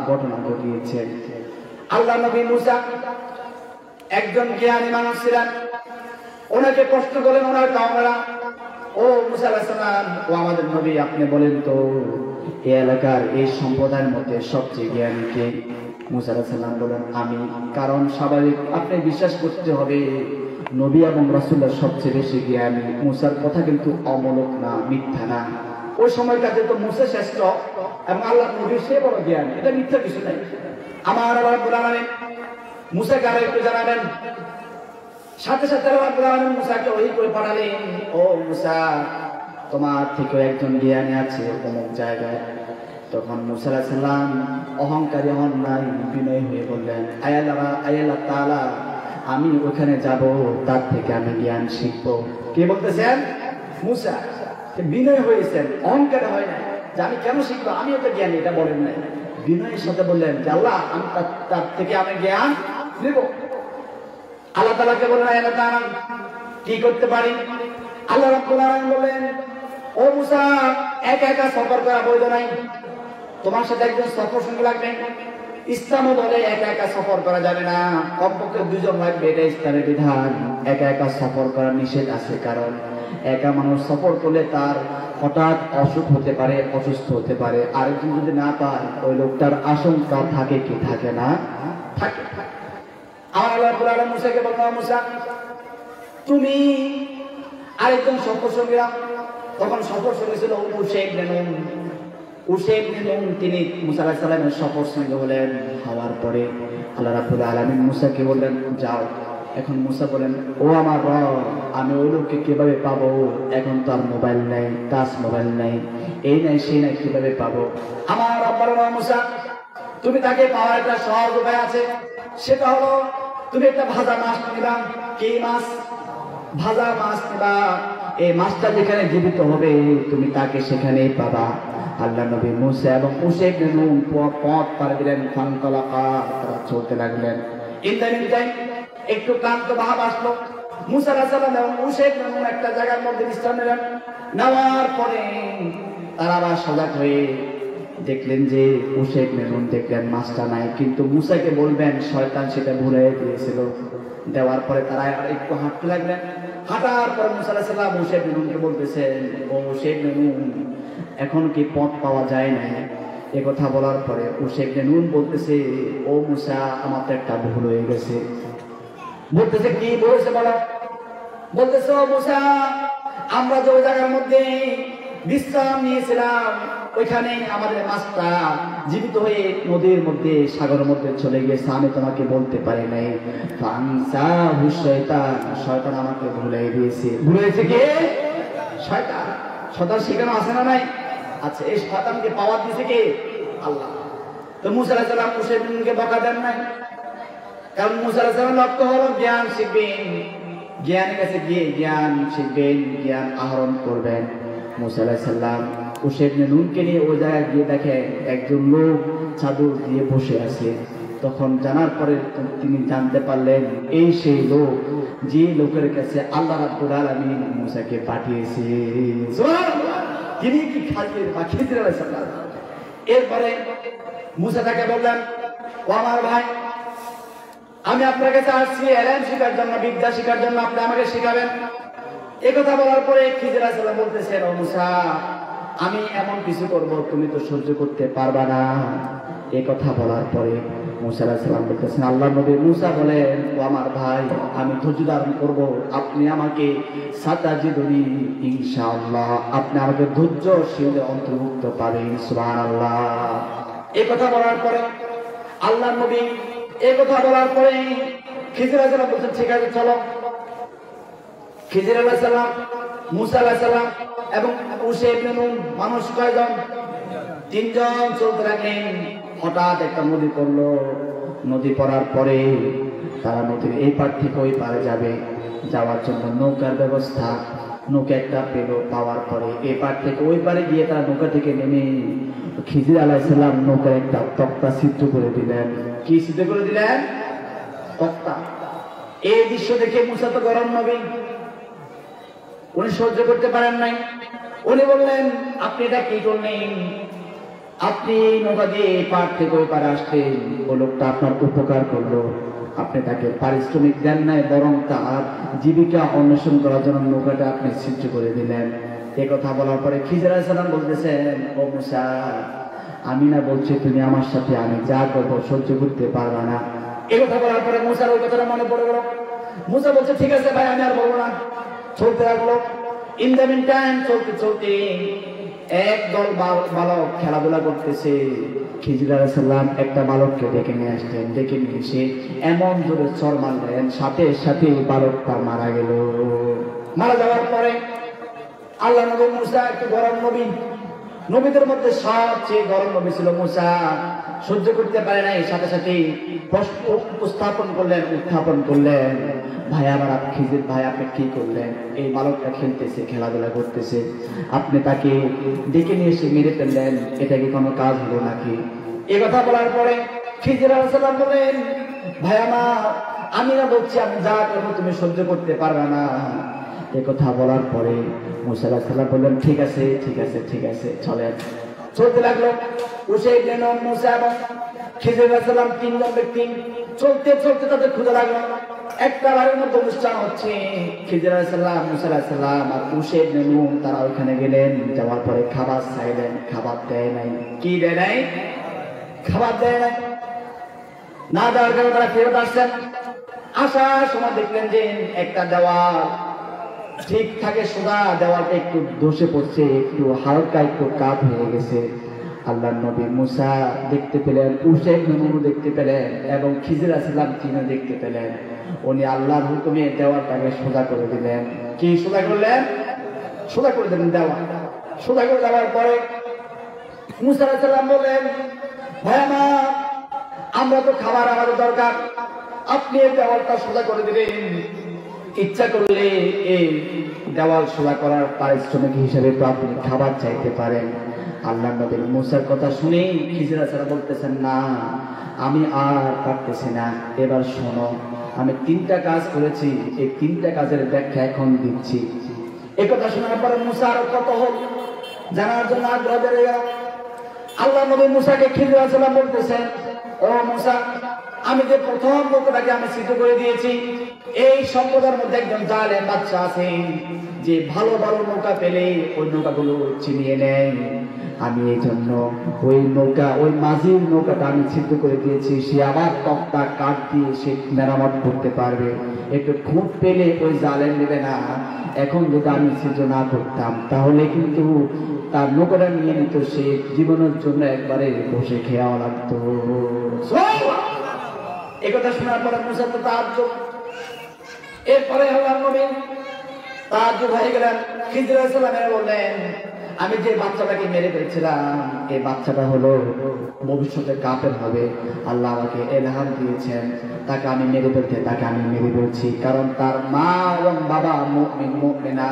ঘটনা ঘটিয়েছেন আল্লাহ নবী মুসা একজন জ্ঞানী মানুষ ছিলেন ওনাকে প্রশ্ন করলেন ওনার কাউমেরা ও মুসা আলাইহিস সালাম ও আমাদের নবী আপনি বলেন তো এই এলাকার এই সম্প্রদায়ের মধ্যে সবচেয়ে জ্ঞানী কে মুসা আলাইহিস সালাম বলেন আমি কারণ স্বাভাবিক আপনি বিশ্বাস করতে হবে নবী এবং রাসূলরা সবচেয়ে বেশি জ্ঞানী মুসার কথা কিন্তু অমূলক না মিথ্যা না ওই সময়টাতে তো মুসা শ্রেষ্ঠ এবং আল্লাহর নবী সে বড় জ্ঞানী এটা মিথ্যা কিছু নাই আমার আল্লাহ রাব্বুল আলামিন মুসাকে আরো একটু জানাবেন সাথে সাথে আল্লাহ রাব্বুল আলামিন মুসাকে ওহী করে পাঠালেন ও মুসা তোমার থেকে একজন জ্ঞানী আছে অমুক জায়গায় তখন মুসা আলাইহিস সালাম অহংকারী হন নাই বিনয়ী হয়ে বললেন আল্লাহ তাআলা আমি ওখানে যাব তার থেকে আমি জ্ঞান শিখবো কে বলতেছেন মুসা বিনয় হয়েছেন অহংকার হয় না যে আমি কেন শিখবো আমিও তো জ্ঞানী এটা বলেন নাই বিনয়ের সাথে বললেন যে আল্লাহ আমি তার থেকে আমি জ্ঞান নেব আল্লাহ তাআলাকে বললেন আল্লাহ তাআলা কি করতে পারি আল্লাহ রাব্বুল আলামিন বলেন ও মুসা একা একা সফর করা বৈধ নাই তোমার সাথে একজন সফর সঙ্গী লাগবে ইসলাম বলে একা একা সফর করা যাবে না কমপক্ষে 2 জন লাগবে এটা ইসলামের বিধান একা একা সফর করা নিষেধ আছে কারণ একা মানুষ সফর করলে তার হঠাৎ অসুখ হতে পারে অসুস্থ হতে পারে আরেকজন যদি না পায় ওই লোকটার আশঙ্কা থাকে কি থাকে না থাকে আমার আল্লাহ রাব্বুল আলামিন মুসাকে বললেন মুসা তুমি আরেকজন সফর সঙ্গীরা তখন সফর সঙ্গী ছিল উসাইব ইবনে নুন তিনি মুসা আলাইহিস সালামের সফর সঙ্গী হলেন হওয়ার পরে আল্লাহ রাব্বুল আলামিন মুসাকে বললেন যাও এখন মুসা বলেন ও আমার রব আমি ওই লোককে কিভাবে পাবো এখন তো আর মোবাইল নাই টাচ মোবাইল নাই এই নাই সেই নাই কিভাবে পাবো আমার রব বলল মুসা তুমি তাকে পাওয়ার একটা সহজ উপায় আছে সেটা হলো তুমি একটা ভাজা মাছ নিবা কি মাছ ভাজা মাছ নিবা এই মাছটা যেখানে জীবিত হবে তুমি তাকে সেখানেই পাবা আল্লাহ নবী মুসা এবং উসাইব ইবনে নুন পথ পার দিলেন ফানতালাকা তারা চলতে লাগলেন ইনটাইম একটু ক্লান্ত ভাব আসলো মুসা আলাইহিস সালাম এবং উসাইব ইবনে নুন একটা জায়গার মধ্যে বিশ্রাম নিলেন নেওয়ার পরে তারা আবার সজাগ হয়ে দেখলেন যে উসাইব ইবনে নুন দেখলেন মাছটা নাই কিন্তু মুসাকে বলবেন শয়তান সেটা ভুলিয়ে দিয়েছিল দেওয়ার পরে তারা একটু হাঁটতে লাগলেন হাঁটার পর মুসা আলাইহিস সালাম উসাইব ইবনে নুনকে বলতেছেন ও উসাইব ইবনে নুন এখন কি পথ পাওয়া যায় না এ কথা বলার পরে উসাইব ইবনে নুন বলতেছে ও মুসা আমার তো একটা ভুল হয়ে গেছে বলতেছে কি বলেছে বলো বলতেছে ও মুসা আমরা যে জায়গার মধ্যে বিশ্রাম নিয়েছিলাম ওইখানে আমাদের মাছটা জীবিত হয়ে নদীর মধ্যে সাগরের মধ্যে চলে গেছে আমি তোমাকে বলতে পারি নাই ফানসাহু শয়তান শয়তান আমাকে ভুলিয়ে দিয়েছে ভুলিয়েছে কে শয়তান শয়তান সেখানে আছে না নাই আচ্ছা এই শয়তানকে পাওয়ার দিয়েছে কে আল্লাহ তো মুসা আলাইহিস সালাম উসাইব ইবনে নুনকে বকা দেন নাই কারণ মুসা আলাইহিস সালাম লক্ষ্য হলো জ্ঞান শিখবেন, জ্ঞানের কাছে গিয়ে জ্ঞান শিখবেন, জ্ঞান আহরণ করবেন। মুসা আলাইহিস সালাম উশে ইবনে নুনকে নিয়ে ওই জায়গায় গিয়ে দেখে একজন লোক চাদর দিয়ে বসে আছে। তখন জানার পরে তিনি জানতে পারলেন এই সেই লোক যে লোকের কাছে আল্লাহ রাব্বুল আলামিন মুসাকে পাঠিয়েছে। সুবহানাল্লাহ। তিনি কি খাজির বা খিজির আলাইহিস সালাম। এরপরে মুসা তাকে বললেন, ও আমার ভাই, আমি আপনার কাছে আসছি এলেম শেখার জন্য, বিদ্যা শেখার জন্য, আপনি আমাকে শেখাবেন। এই কথা বলার পরে খিজির আলাইহিস সালাম বলতেছেন, ও মুসা, আমি এমন কিছু করব তুমি তো সহ্য করতে পারবা না। এই কথা বলার পরে মুসা আলাইহিস সালাম বলতেছেন, আল্লাহর নবী মুসা বলেন, ও আমার ভাই, আমি ধৈর্য ধারণ করব, আপনি আমাকে সাতাজিদুনি ইনশাআল্লাহ, আপনি আমাকে ধৈর্যশীল অন্তর্ভুক্ত পাবেন। সুবহানাল্লাহ। এই কথা বলার পরে আল্লাহর নবী এই কথা বলার পরে খিজির আলাইহিস সালাম বলছেন, ঠিক আছে চলো। খিজির আলাইহিস সালাম, মুসা আলাইহিস সালাম এবং উশে ইবনে নুন, মানুষ কয়জন? তিনজন চলতে লাগলেন। হঠাৎ একটা নদী পড়লো। নদী পড়ার পরে তারা নদীর এই পার থেকে ওই পারে যাবে, যাওয়ার জন্য নৌকার ব্যবস্থা। নৌকা একটা পেল, পাওয়ার পরে এই পার থেকে ওই পারে গিয়ে তারা নৌকা থেকে নেমে খিজির আলাইহিস সালাম নৌকার একটা তক্তা সিদ্ধ করে দিলেন। কি সিদ্ধ করে দিলেন? তক্তা। এই দৃশ্য দেখে মুসা তো গরম নবী, উনি সহ্য করতে পারেন নাই। উনি বললেন, আপনি এটা কি করলেন? আপনি নৌকা দিয়ে পার থেকে ওই পারে আসতেন, ও লোকটা আপনার উপকার করলো, আপনি তাকে পারিশ্রমিক দেন নাই, বরং তার জীবিকা অন্বেষণ করার জন্য নৌকাটা আপনি সিদ্ধ করে দিলেন। এই কথা বলার পরে খিজির আলাইহিস সালাম বলতেছেন, ও মুসা, আমি না বলছি তুমি আমার সাথে আমি যা করবো সহ্য করতে পারবা না। এই কথা বলার পরে মুসার ওই কথাটা মনে পড়ে গেল। মুসা বলছে, ঠিক আছে ভাই, আমি আর বলবো না। চলতে লাগলো। ইন দ্য মিন টাইম চলতে চলতে একদল বালক খেলাধুলা করতেছে। খিজির আলাইহিস সালাম একটা বালককে ডেকে নিয়ে আসলেন। ডেকে নিয়ে এসে এমন জোরে চড় মারলেন, সাথে সাথে বালকটা মারা গেল। মারা যাওয়ার পরে আল্লাহ নবী মুসা একটু গরম নবী, নবীদের মধ্যে সবচেয়ে গরম নবী ছিল মুসা। সহ্য করতে পারে নাই, সাথে সাথে প্রশ্ন উত্থাপন করলেন, ভাই আমার, খিজির ভাই, আপনি কি করলেন? এই বালকটা খেলতেছে, খেলাধুলা করতেছে, আপনি তাকে ডেকে নিয়ে এসে মেরে ফেললেন, এটা কি কোনো কাজ হলো নাকি? এই কথা বলার পরে খিজির আলাইহিস সালাম বলেন, ভাই আমার, আমি না বলছি আমি যা করবো তুমি সহ্য করতে পারবে না। এই কথা বলার পরে মুসা আলাইহিস সালাম বললেন, ঠিক আছে ঠিক আছে ঠিক আছে, চলেন। চলতে লাগলো। উশে ইবনে নুন, মুসা এবং খিজির আলাইহিস সালাম তিনজন ব্যক্তি চলতে চলতে তাদের ক্ষুধা লাগলো। একটা বাড়ির মধ্যে অনুষ্ঠান হচ্ছে। খিজির আলাইহিস সালাম, মুসা আলাইহিস সালাম আর উশে ইবনে নুন তারা ওইখানে গেলেন। যাওয়ার পরে খাবার চাইলেন, খাবার দেয় নাই। কি দেয় নাই? খাবার দেয় নাই। না দেওয়ার কারণে তারা ফেরত আসছেন। আসার সময় দেখলেন যে একটা দেওয়াল ঠিক থাকে সোজা, দেওয়ালটা একটু ধসে পড়ছে, একটু হালকা একটু কাত হয়ে গেছে। আল্লাহর নবী মুসা দেখতে পেলেন, উশে ইবনে নুন দেখতে পেলেন এবং খিজির আলাইহিস সালাম তিনি দেখতে পেলেন। উনি আল্লাহর হুকুমে দেওয়ালটাকে সোজা করে দিলেন। কি সোজা করলেন? সোজা করে দিলেন দেওয়াল। সোজা করে দেওয়ার পরে মুসা আলাইহিস সালাম বললেন, ভাই আমার, আমরা তো খাবার আমাদের দরকার, আপনি এই দেওয়ালটা সোজা করে দিলেন। ইচ্ছা করলে এই দেওয়াল সোজা করার পারিশ্রমিক হিসেবে তো আপনি খাবার চাইতে পারেন। আল্লাহ নবী মুসার কথা শুনে খিজির আলাইহিস সালাম বলতেছেন, না, আমি আর পারতেছি না, এবার শোনো, আমি তিনটা কাজ করেছি, এই তিনটা কাজের ব্যাখ্যা এখন দিচ্ছি। এই কথা শোনার পরে মুসা আরো কত হোক জানার জন্য আগ্রহ বেড়ে গেল। আল্লাহ নবী মুসাকে খিজির আলাইহিস সালাম বলতেছেন, ও মুসা, আমি যে প্রথম নৌকাটাকে আমি সিদ্ধ করে দিয়েছি, এই সম্প্রদায়ের মধ্যে একজন জালেম বাদশা আছে যে ভালো ভালো নৌকা পেলে ওই নৌকাগুলো চিনিয়ে নেয়। আমি এই জন্য ওই নৌকা, ওই মাঝির নৌকাটা আমি সিদ্ধ করে দিয়েছি। সে আবার তক্তা কাঠ দিয়ে সে মেরামত করতে পারবে। একটু খুঁত পেলে ওই জালেম নেবে না। এখন যদি আমি সিদ্ধ না করতাম তাহলে কিন্তু তার নৌকাটা নিয়ে নিত, সে জীবনের জন্য একবারে বসে খেয়াও লাগতো। একথা শোনার পরে মুসা তো তাজ্জুব। এরপরে আল্লাহর নবী তাজ্জুব হয়ে গেলেন। খিজির আলাইহিস সালাম বললেন, আমি যে বাচ্চাটাকে মেরে ফেলছিলাম এই বাচ্চাটা হলো ভবিষ্যতে কাফের হবে, আল্লাহ আমাকে ইলহাম দিয়েছেন তাকে আমি মেরে ফেলতে, তাকে আমি মেরে ফেলছি। কারণ তার মা এবং বাবা মুমিন মুমিনা,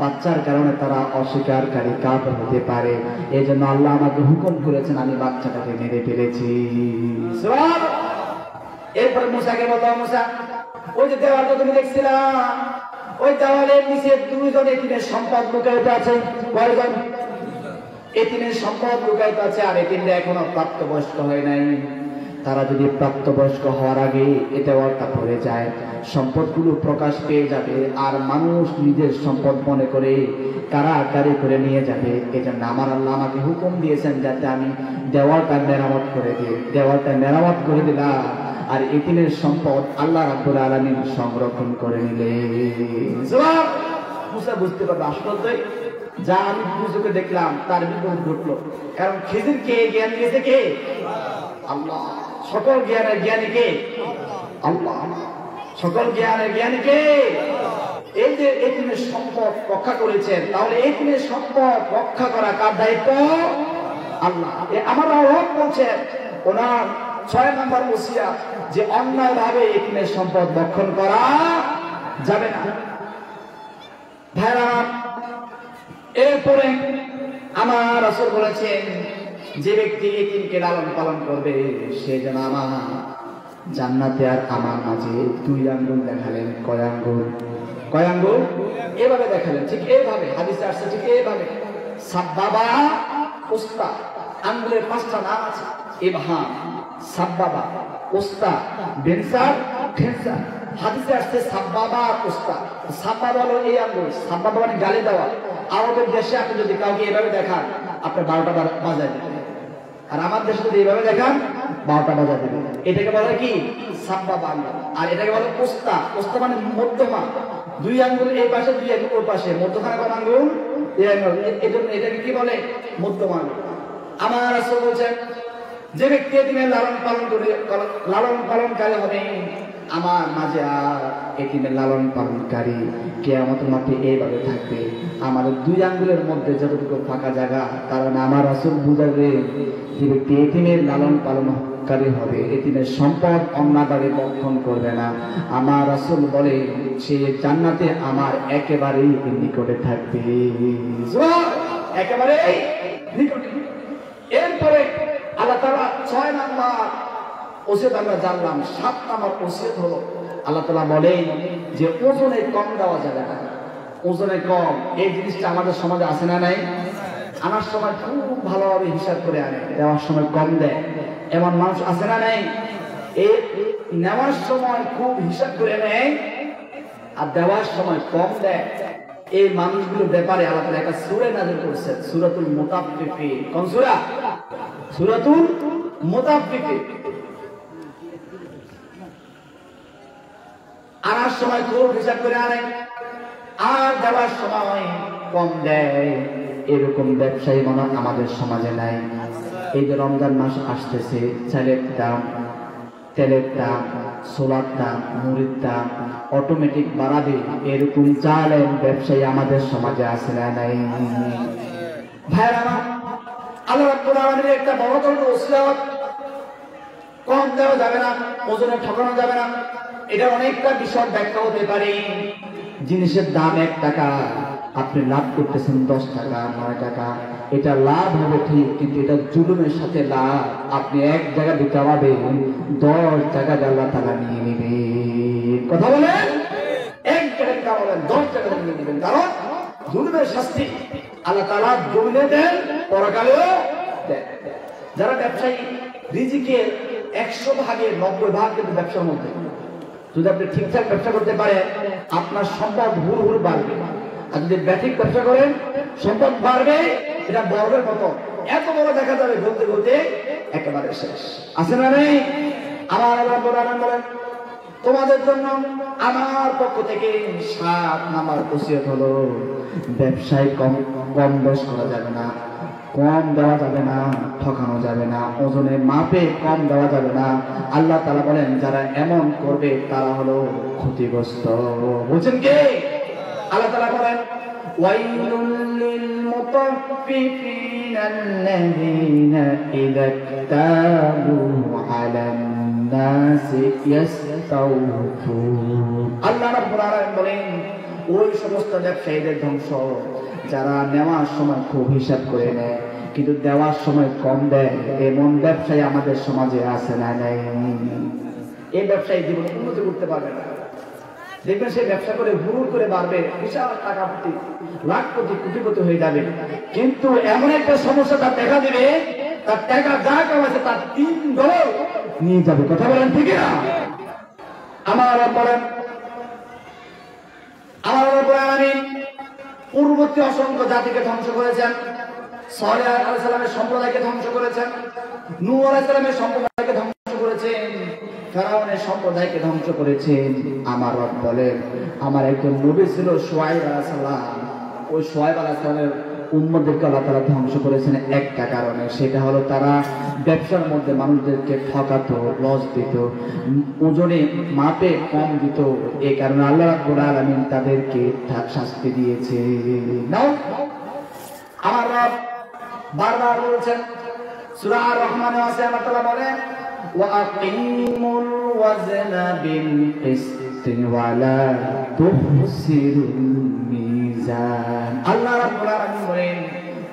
বাচ্চার কারণে তারা অস্বীকারী কাফের হতে পারে, এই জন্য আল্লাহ আমাকে হুকুম করেছেন আমি বাচ্চাটাকে মেরে ফেলেছি। এরপরে মুসাকে বলতো, মুসা ওই যে দেওয়ালটা তুমি দেখছিলা, ওই দেওয়ালের নিচে দুইজন এতিমের সম্পদ লুকায়িত আছে। কয়জন এতিমের সম্পদ লুকায়িত আছে, আর এতিমরা এখনো প্রাপ্তবয়স্ক হয় নাই। তারা যদি প্রাপ্তবয়স্ক হওয়ার আগে এ দেওয়ালটা পড়ে যায়, সম্পদগুলো প্রকাশ পেয়ে যাবে, আর মানুষ নিজের সম্পদ মনে করে কারাকারি করে নিয়ে যাবে। এজন্য আমার আল্লাহ আমাকে হুকুম দিয়েছেন যাতে আমি দেওয়ালটা মেরামত করে দিই। দেওয়ালটা মেরামত করে দিলাম, আর এতিমের সম্পদ আল্লাহ রাব্বুল আলামিন সংরক্ষণ করে নিলেন। মুসা বুঝতে পারবে আসলে যা আমি বুঝতে দেখলাম তার বিপরীত ঘটলো। কারণ খিজিরকে জ্ঞান দিয়েছে কে? আল্লাহ। সকল জ্ঞানের জ্ঞানী কে? আল্লাহ। সকল জ্ঞানের জ্ঞানী কে? এই যে এতিমের সম্পদ রক্ষা করেছেন, তাহলে এতিমের সম্পদ রক্ষা করা কার দায়িত্ব? আল্লাহ। আমার রব বলছেন ওনার 6 নম্বর ওসিয়ত যে অন্যায় ভাবে এতিমের সম্পদ রক্ষণ করা যাবে না। ভাইরা, এরপরে আমার রাসূল বলেছেন যে ব্যক্তি এতিমকে লালন পালন করবে সে যেন আমার জান্নাতে আর আমার মাঝে 2 আঙ্গুল দেখালেন। কয় আঙ্গুল? কয় আঙ্গুল? এভাবে দেখালেন, ঠিক এইভাবে হাদিসে আসছে, ঠিক এইভাবে সাব্বাবা উস্তা, আঙ্গুলের 5টা নাম আছে। ইবহাম, সাব্বাবা, উস্তা, বিনসার, ঠেসা। হাদিসে আসছে সাব্বাবা আর উস্তা। সাব্বাবা হলো এই আঙ্গুল, সাব্বাবা মানে গালি দেওয়া। আরবের দেশে আপনি যদি কাউকে এইভাবে দেখান আপনার 12টা বাজায় দেবেন, আর আমার দেশে যদি এইভাবে দেখান 12টা বাজায় দেবেন। এটাকে বলে কি? সাব্বাবা আঙ্গুল। আর এটাকে বলে উস্তা। উস্তা মানে মধ্যমা, 2 আঙ্গুল এই পাশে 2 আঙ্গুল ওই পাশে, মধ্যখানে কোন আঙ্গুল? এই আঙ্গুল। এজন্য এটাকে কি বলে? মধ্যমা আঙ্গুল। আমার রাসূল বলেন যে ব্যক্তি এতিমের লালন পালনকারী হবে আমার মাঝে আর এতিমের লালন পালনকারী কিয়ামতের মাঠে এইভাবে থাকবে। আমাদের 2 আঙ্গুলের মধ্যে যতটুকু ফাঁকা জায়গা, কারণ আমার রাসূল বুঝাবে যে ব্যক্তি এতিমের লালন পালনকারী হবে, এতিমের সম্পদ অন্যভাবে ভক্ষণ করবে না। আমার রাসূল বলে সে জান্নাতে আমার একেবারেই নিকটে থাকবে। একেবারেই নিকটে। এরপরে আল্লাহ তাআলা 6 নাম্বার ওসিয়ত আমরা জানলাম। 7 নাম্বার ওসিয়ত হলো আল্লাহ তাআলা বলেন যে ওজনে কম দেওয়া যাবে না। ওজনে কম এই জিনিসটা আমাদের সমাজে আছে না নাই? আনার সময় খুব ভালোভাবে হিসাব করে আনে, দেওয়ার সময় কম দেয়, এমন মানুষ আছে না নাই? এই নেওয়ার সময় খুব হিসাব করে নেয় আর দেওয়ার সময় কম দেয়। এই মানুষগুলোর ব্যাপারে আল্লাহ তাআলা একটা সূরা নাযিল করেছেন, সূরাতুল মুতাফফিফিন। কোন সূরা? সূরাতুল মুতাফফিফিন। আনার সময় খুব হিসাব করে আনে আর দেওয়ার সময় কম দেয়। এরকম ব্যবসায়ী মনে আমাদের সমাজে নাই। এই যে রমজান মাস আসতেছে, চালের দাম, তেলের দাম, সোলার দাম, মুড়ির দাম অটোমেটিক বাড়াবে, এরকম চালের ব্যবসায়ী আমাদের সমাজে আছে না নাই? ভাইরা আমার, আল্লাহ রাব্বুল আলামিনের একটা বড় ধরনের ওসিয়ত, কম দেওয়া যাবে না, ওজনে ঠকানো যাবে না। এটা অনেকটা বিষয় ব্যাখ্যা হতে পারে। জিনিসের দাম 1 টাকা, আপনি লাভ করতেছেন 10 টাকা 9 টাকা, এটা লাভ হবে ঠিক, কিন্তু এটা জুলুমের সাথে লাভ। আপনি 1 জায়গা দিতে পারবেন 10 টাকা আল্লাহ তাআলা নিয়ে নেবে। কথা বলেন, 1 টাকা বলেন 10 টাকা নিয়ে নেবেন। কারণ জুলুমের শাস্তি আল্লাহ তাআলা জমিনে দেন, পরকালেও দেন। যারা ব্যবসায়ী রিজিকের 100 ভাগের 90 ভাগ কিন্তু ব্যবসার মধ্যে। যদি আপনি ঠিকঠাক ব্যবসা করতে পারেন আপনার সম্পদ হুড় হুড় বাড়বে, আর যদি ব্যাঠিক ব্যবসা করেন সম্পদ বাড়বে এটা বর্গের মতো, এত বড় দেখা যাবে, বলতে বলতে একেবারে শেষ। আছে না নেই? আমার আল্লাহ বলেন তোমাদের জন্য আমার পক্ষ থেকে 7 নাম্বার ওসিয়ত হলো ব্যবসায় কম বেশ করা যাবে না, কম দেওয়া যাবে না, ঠকানো যাবে না, ওজনের মাপে কম দেওয়া যাবে না। আল্লাহ তাআলা বলেন যারা এমন করবে তারা হলো ক্ষতিগ্রস্ত। বুঝছেন কে? আল্লাহ তাআলা বলেন ওয়াইলুল লিল মুতাফফিফিনা আল্লাযীনা ইযা ইক্তালু আলান নাসি ইস্তাওফুন। আল্লাহ রাব্বুল আলামিন বলেন, ওই সমস্ত ব্যবসায়ীদের ধ্বংস যারা নেওয়ার সময় খুব হিসাব করে নেয় কিন্তু দেওয়ার সময় কম দেয়। এমন ব্যবসায়ী আমাদের সমাজে আছে না নাই? এই ব্যবসায়ী জীবনে উন্নতি করতে পারবে না। দেখবেন সে ব্যবসা করে হুড় করে বাড়বে, বিশাল টাকাপতি, লাখপতি, কোটিপতি হয়ে যাবে, কিন্তু এমন একটা সমস্যা তার দেখা দিবে, তার টাকা যা কামাচ্ছে তার 3 গুণ নিয়ে যাবে। কথা বলেন ঠিক না? আমার বলেন, পূর্ববর্তী অসংখ্য জাতিকে ধ্বংস করেছেন, সালেহ আলাইহিস সালামের সম্প্রদায়কে ধ্বংস করেছেন, নূহ আলাইহিস সালামের সম্প্রদায়কে ধ্বংস করেছেন, ফেরাউনের সম্প্রদায়কে ধ্বংস করেছেন। আমার রব বলেন, আমার একজন নবী ছিল শুআয়ব আলাইহিস সালাম, ওই শুআয়ব আলাইহিস সালামের উম্মতদেরকে আল্লাহ তাআলা ধ্বংস করেছেন একটা কারণে, সেটা হলো তারা ব্যবসার মধ্যে মানুষদেরকে ঠকাতো, লস দিত, ওজনে মাপে কম দিত। এই কারণে আল্লাহ রাব্বুল আলামিন তাদেরকে শাস্তি দিয়েছে। নাও আমার রব বারবার বলছেন, সূরা আর রহমানে আছে, আল্লাহ তাআলা বলেন, ওয়া আকিমুল ওয়াজনা বিল কিসতি ওয়া লা তুখসিরুল মিজান। আল্লাহ রাব্বুল আলামিন বলেন,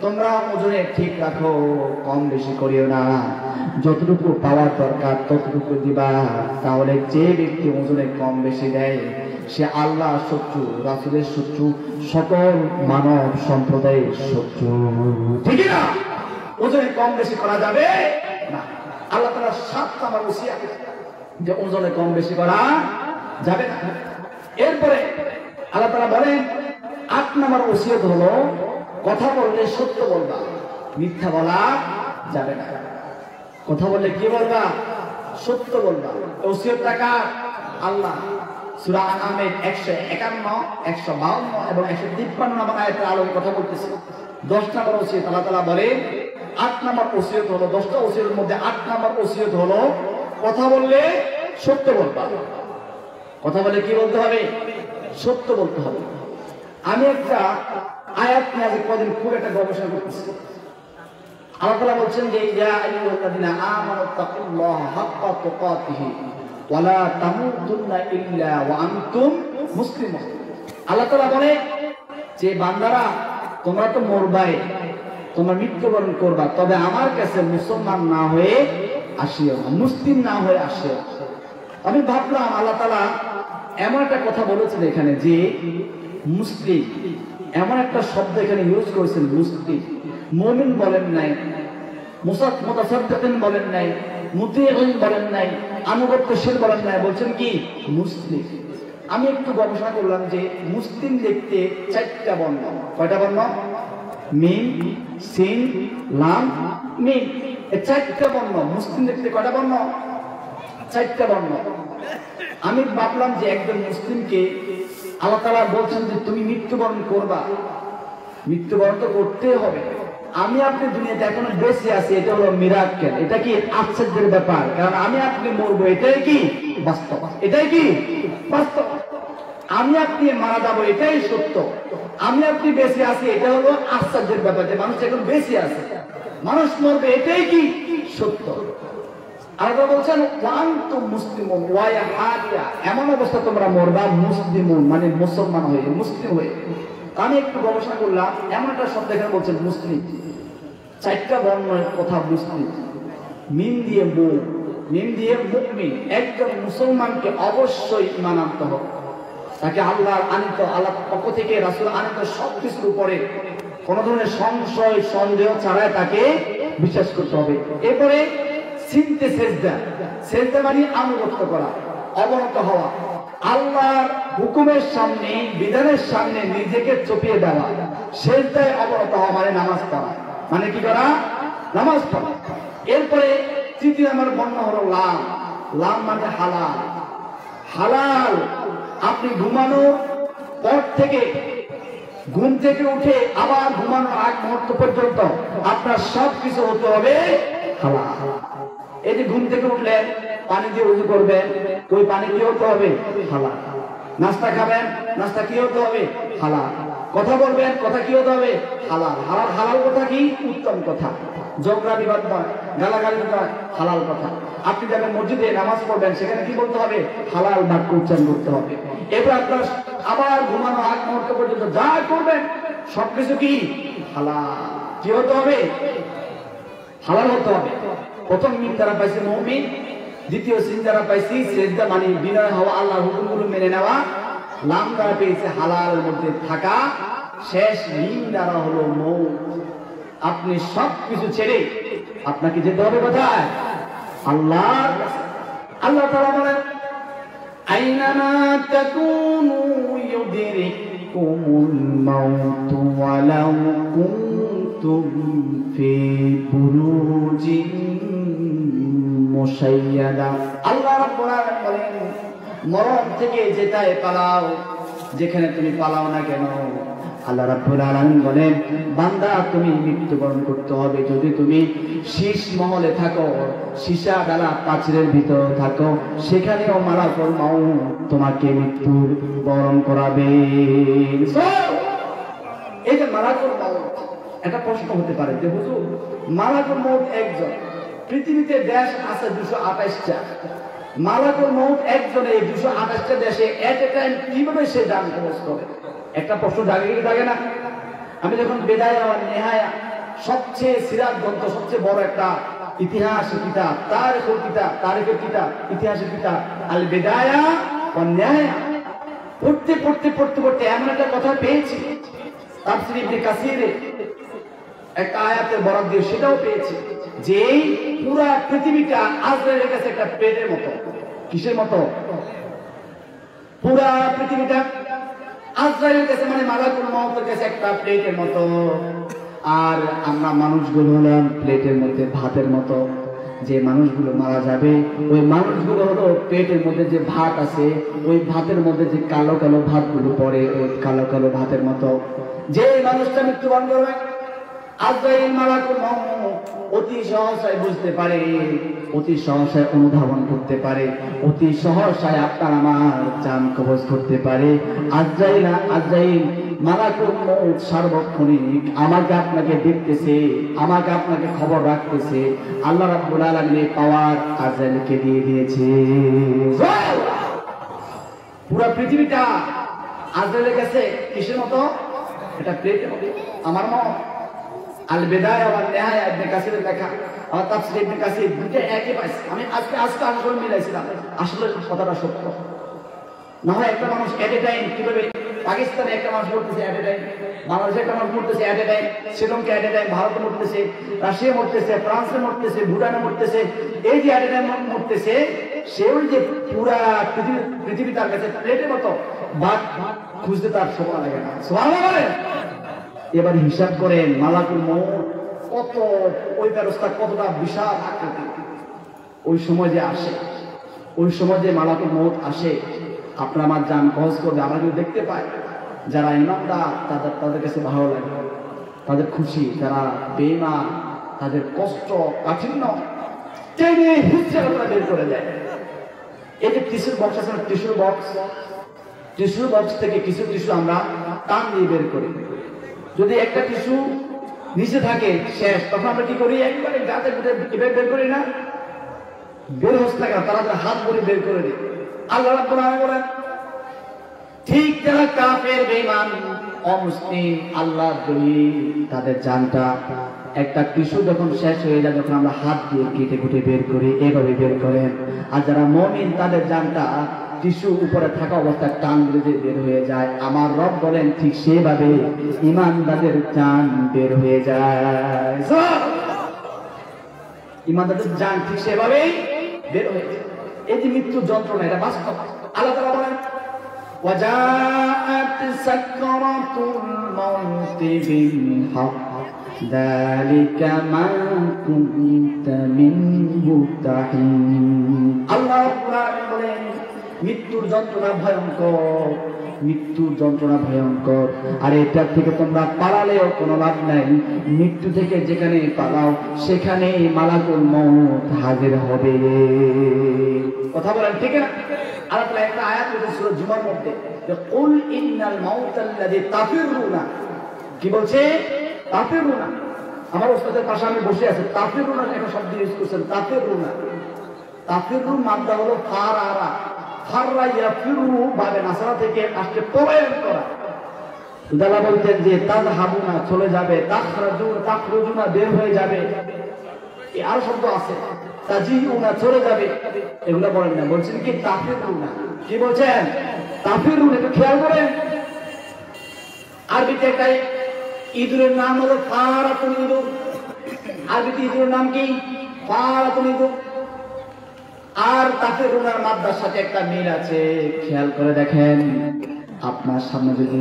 তোমরা ওজনে ঠিক রাখো, কম বেশি করিও না, যতটুকু পাওয়ার দরকার ততটুকু দিবা। তাহলে যে ব্যক্তি ওজনে কম বেশি দেয় সে আল্লাহ শত্রু, রাসূলের শত্রু, সকল মানব সম্প্রদায়ের শত্রু। ঠিক না? ওজনে কম বেশি করা যাবে না। আল্লাহ তাআলা 7 নাম্বার ওসিয়ত যে ওজনে কম বেশি করা যাবে না। এরপরে আল্লাহ তাআলা বলেন 8 নাম্বার ওসিয়ত হলো, কথা বললে সত্য বলবা, মিথ্যা বলা যাবে না। কথা বললে কি বলবা? সত্য বলবা। ওসিয়তটা কার? আল্লাহ। সূরা আনামের 151, 152 এবং 153 নম্বর আয়াতের আলোকে কথা বলতেছি। 10 নম্বর ওসিয়ত আল্লাহ তাআলা বলেন, 8 নম্বর ওসিয়ত হলো, 10টা ওসিয়তের মধ্যে 8 নম্বর ওসিয়ত হলো কথা বললে সত্য বলবা। কথা বলে কি বলতে হবে? সত্য বলতে হবে। আমি একটা আয়াত নিয়ে আজ কদিন খুব একটা গবেষণা করতেছি। আল্লাহ তাআলা বলছেন যে, ইয়া আইয়ুহাল্লাযীনা আমানু তাকুল্লাহা হাক্কা তুকাতিহি ওয়া লা তামুতুন্না ইল্লা ওয়া আনতুম মুসলিমুন। আল্লাহ তাআলা বলে যে বান্দারা, তোমরা তো মরবাই, তোমরা মৃত্যুবরণ করবা, তবে আমার কাছে মুসলমান না হয়ে আসিও না, মুসলিম না হয়ে আসিও। আমি ভাবলাম আল্লাহ তাআলা এমন একটা কথা বলেছেন এখানে যে মুসলিম, এমন একটা শব্দ এখানে ইউজ করেছেন, মুসলিম। মুমিন বলেন নাই, মুতাসাদ্দিকিন বলেন নাই, মুতিঈন বলেন নাই, আনুগত্যশীল বলেন নাই, বলছেন কি? মুসলিম। আমি একটু গবেষণা করলাম যে মুসলিম লিখতে 4টা বর্ণ। কয়টা বর্ণ? মিম, সিন, লাম, মিম। এই 4টা বর্ণ। মুসলিম লিখতে কয়টা বর্ণ? 4টা বর্ণ। আমি ভাবলাম যে একজন মুসলিমকে আল্লাহ তাআলা বলছেন যে তুমি মৃত্যুবরণ করবা, মৃত্যুবরণ তো করতে হবে। আমি আপনি দুনিয়াতে এখনো বেঁচে আছি, এটা হলো মিরাক্কেল, এটা কি আশ্চর্যের ব্যাপার, কারণ আমি আপনি মরবো, এটাই কি বাস্তব, এটাই কি বাস্তব। আমি আপনি মারা যাবো, এটাই সত্য। আমি আপনি বেঁচে আছি, এটা হলো আশ্চর্যের ব্যাপার যে মানুষ এখন বেঁচে আছে, মানুষ মরবে, এটাই কি সত্য। আল্লাহ বলছেন ওয়ান্তুম মুসলিমুন ওয়া ইয়াহাদিয়া, এমন অবস্থা তোমরা মরবা মুসলিমুন মানে মুসলমান হয়ে, মুসলিম হয়ে। আমি একটু গবেষণা করলাম, এমন একটা শব্দ এখানে বলছেন মুসলিম, 4টা বর্ণের কথা মুসলিম। মিম দিয়ে মু, মিম দিয়ে মুমিন। একজন মুসলমানকে অবশ্যই ঈমান আনতে হবে, তাকে আল্লাহর আনিত, আল্লাহর পক্ষ থেকে রাসূল আনিত সবকিছুর উপরে কোন ধরনের সংশয় সন্দেহ ছাড়াই তাকে বিশ্বাস করতে হবে। এরপরে সিনতে সেজদা, সেজদা মানে আনুগত্য করা, অবনত হওয়া, আল্লাহর হুকুমের সামনে, বিধানের সামনে নিজেকে চপিয়ে দেওয়া। সেজদায় অবনত হওয়া মানে নামাজ পড়া, মানে কি করা? নামাজ পড়া। এরপরে 3য় আমার বর্ণ হলো লাম। লাম মানে হালাল। হালাল, আপনি ঘুমানোর পর থেকে, ঘুম থেকে উঠে আবার ঘুমানোর আগ মুহূর্ত পর্যন্ত আপনার সবকিছু হতে হবে হালাল। এই যে ঘুম থেকে উঠলেন, পানি দিয়ে ওযু করবেন, ওই পানি কি হতে হবে? হালাল। নাস্তা খাবেন, নাস্তা কি হতে হবে? হালাল। কথা বলবেন, কথা কি হতে হবে? হালাল। হালাল হালাল কথা কি? উত্তম কথা, ঝগড়া বিবাদ নয়, গালাগালি নয়, হালাল কথা। আপনি যাবেন মসজিদে নামাজ পড়বেন, সেখানে কি বলতে হবে? হালাল বাক্য উচ্চারণ করতে হবে। এবার আপনার আবার ঘুমানো আগ মুহূর্ত পর্যন্ত যা করবেন সবকিছু কি? হালাল। কি হতে হবে? হালাল হতে হবে। প্রথম মিন যারা পাইছে মুমিন, দ্বিতীয় সিন যারা পাইছি সেজদা মানে বিনয় হওয়া, আল্লাহর হুকুমগুলো মেনে নেওয়া, লাম দ্বারা পেয়েছে হালালের মধ্যে থাকা, শেষ মিন দ্বারা হলো মৌত। আপনি সবকিছু ছেড়ে আপনাকে যেতে হবে কোথায়? আল্লাহর কাছে। আল্লাহ তাআলা বলেন আইনামা তাকুনু ইউদরিকুমুল মাউতু ওয়ালাউ কুনতুম ফি বুরুজিন মুশাইয়াদা। আল্লাহ রাব্বুল আলামিন বলেন মরণ থেকে যেটাই পালাও, যেখানে তুমি পালাও না কেন, আল্লাহ রাব্বুল আলামিন বলেন বান্দা তুমি মৃত্যুবরণ করতে হবে। যদি তুমি শীষ মহলে থাকো, সীসা ডালা পাঁচিলের ভিতর থাকো, সেখানেও মালাকুল মাউত তোমাকে মৃত্যু বরণ করাবে। এই যে মালাকুল মাউত, একটা প্রশ্ন হতে পারে যে হুজুর মালাকুল মাউত একজন, পৃথিবীতে দেশ আছে 228টা, মালাকুল মাউত একজনে এই 228টা দেশে এট এ টাইম কিভাবে সে জান খরচ করে? একটা প্রশ্ন জাগে না? আমি যখন বেদায়া ওয়া নেহায়া, সবচেয়ে সিরাত গ্রন্থ, সবচেয়ে বড় একটা ইতিহাসের কিতাব, তারিখের কিতাব, ইতিহাসের কিতাব আল বেদায়া ওয়া নেহায়া পড়তে এমন একটা কথা পেয়েছি, তাফসীর ইবনে কাসিরে একটা আয়াতের বরাত দিয়ে সেটাও পেয়েছি যে পুরা পৃথিবীটা আজরাইলের কাছে একটা প্লেটের মতো। কিসের মতো? পুরা পৃথিবীটা আজরাইলের কাছে মানে মালাকুল মাউতের কাছে একটা প্লেটের মতো। আর আমরা মানুষগুলো হলাম প্লেটের মধ্যে ভাতের মতো। যে মানুষগুলো মারা যাবে ওই মানুষগুলো হলো পেটের মধ্যে যে ভাত আছে, ওই ভাতের মধ্যে যে কালো কালো ভাতগুলো পড়ে, ওই কালো কালো ভাতের মতো। যে মানুষটা মৃত্যুবরণ করবে, আজরাইল মালাকুল মাউত অতি সহসায় বুঝতে পারে, অতি সহসায় অনুধাবন করতে পারে, অতি সহসায় আপনার আমার জান কবজ করতে পারে। আজরাইল মালাকুল মাউত সার্বক্ষণিক আমাকে আপনাকে দেখতেছে, আমাকে আপনাকে খবর রাখতেছে। আল্লাহ রাব্বুল আলামিন পাওয়ার আজরাইলকে দিয়ে দিয়েছে। পুরো পৃথিবীটা আজরাইলের কাছে কিসের মতো? এটা প্লেটের মতো। আমার মত আল বেদায়া ওয়া নেহায়া ইবনে কাসিরের লেখা, আর তাফসীর ইবনে কাসির দুটো একই পাইছি। আমি আজকে আসলে মিলাইছিলাম, আসলে কথাটা সত্য। না হয় একটা মানুষ এট এ টাইম কিভাবে পাকিস্তানে একটা মানুষ মরতেছে এট এ টাইম, বাংলাদেশে একটা মানুষ মরতেছে at a time, Sri Lanka at a time, ভারতে মরতেছে, রাশিয়া মরতেছে, ফ্রান্সে মরতেছে, ভুটানে মরতেছে। এই যে এট এ টাইম মরতেছে, সেও যে পুরা পৃথিবী তার কাছে প্লেটের মতো, ভাত খুঁজতে তার সময় লাগে না। সুবহানাল্লাহ বলেন। এবার হিসাব করেন মালাকুল মাউত কত, ওই ব্যবস্থা কতটা বিশাল আকৃতি। ওই সময় যে আসে, ওই সময় যে মালাকুল মাউত আসে, আপনার আমার জান কবজ করবে। আমরা যদি দেখতে পাই যারা ইমানদার তাদের কাছে ভালো লাগে, তাদের খুশি, যারা বেঈমান তাদের কষ্ট কাঠিন্য টেনে হিচড়ে বের করে দেয়। এই যে টিস্যুর বক্স আছে, টিস্যুর বক্স থেকে কিছু টিস্যু আমরা টান দিয়ে বের করি। যদি একটা টিস্যু নিচে থাকে শেষ, তখন আমরা কি করি? একবারে গাতে বের করি না, বের হচ্ছে না কেন, তারা হাত ভরে বের করে দিই। আল্লাহ রাব্বুল আলামিন বলেন ঠিক যারা কাফের, বেঈমান, অমুসলিম, আল্লাহর দ্রোহী, তাদের জানটা একটা টিস্যু যখন শেষ হয়ে যায়, যখন আমরা হাত দিয়ে কেটে কুটে বের করি, এভাবে বের করেন। আর যারা মুমিন তাদের জানটা টিস্যু উপরে থাকা অবস্থায় টান দিলে বের হয়ে যায়। আমার রব বলেন ঠিক সেভাবে ঈমানদারদের জান বের হয়ে যায়। ঈমানদারদের জান ঠিক সেভাবেই বের হয়ে যায়। এই যে মৃত্যুর যন্ত্রণা, এটা বাস্তব। আল্লাহ তাআলা বলেন ওয়াজাআত সাকরাতুল মাউতি বিল হক যালিকা মা কুনতা মিনহু তাহিন। আল্লাহ রাব্বুল আলামিন বলেন মৃত্যুর যন্ত্রণা ভয়ঙ্কর, মৃত্যুর যন্ত্রণা ভয়ঙ্কর। আর এটার থেকে তোমরা পালালেও কোনো লাভ নাই। মৃত্যু থেকে যেখানে পালাও সেখানে মালাকুল মাউত হাজির হবে। কথা বলেন ঠিক না? আল্লাহ তাআলা একটা আয়াত বলেছেন সূরা জুমার মধ্যে, যে কুল ইন্নাল মাউতাল্লাযী তাফিরুনা, কি বলছে? তাফিরুনা। আমার ওস্তাদের পাশে আমি বসে আছি, তাফিরুনা একটা শব্দ ইউজ করছেন, তাফিরুনা। তাফিরুন মাদ্দা হলো ফারারা, ফাররা ইয়াফিরু বাবে নাসারা থেকে আসছে পলায়ন করা। উদালা বলতেন যে তাযহাবুনা চলে যাবে, তাখরুজুনা বের হয়ে যাবে, এই আরো শব্দ আছে, তাজিউনা চলে যাবে, এগুলো বলেন না, বলছেন কি তাফিরুনা। কি বলছেন? তাফিরুন। একটু খেয়াল করেন, আরবিতে একটা ইঁদুরের নাম হলো ফারাতুল ইঁদুর। আরবিতে ইঁদুরের নাম কি? ফারাতুল ইঁদুর। আর তাফিরুনার মাদ্দার সাথে একটা মিল আছে, খেয়াল করে দেখেন। আপনার সামনে যদি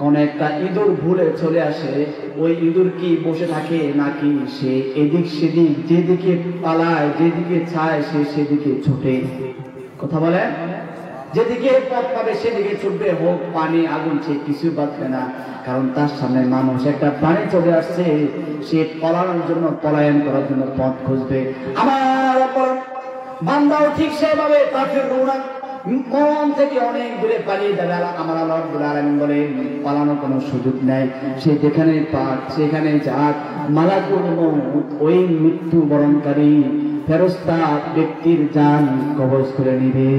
কোন একটা ইঁদুর ভুলে চলে আসে, ওই ইঁদুর কি বসে থাকে নাকি সে এদিক সেদিক যেদিকে পালায়, যেদিকে চায় সে সেদিকে ছুটে? কথা বলে, যেদিকে পথ পাবে সেদিকে ছুটবে, হোক পানি আগুন, সে কিছু বাঁচবে না, কারণ তার সামনে মানুষ একটা প্রাণী চলে আসছে, সে পলানোর জন্য, পলায়ন করার জন্য পথ খুঁজবে। আমার বান্দাও ঠিক সেভাবে তাফিরুনা, মন থেকে অনেক দূরে পালিয়ে যাবে। আমার আল্লাহ রাব্বুল আলামিন বলেন পালানোর কোনো সুযোগ নেই, সে যেখানে পাক সেখানে যাক, মালাকুল মউত ওই মৃত্যু বরণকারী ফেরেশতা ব্যক্তির জান কবজ করে নিবে।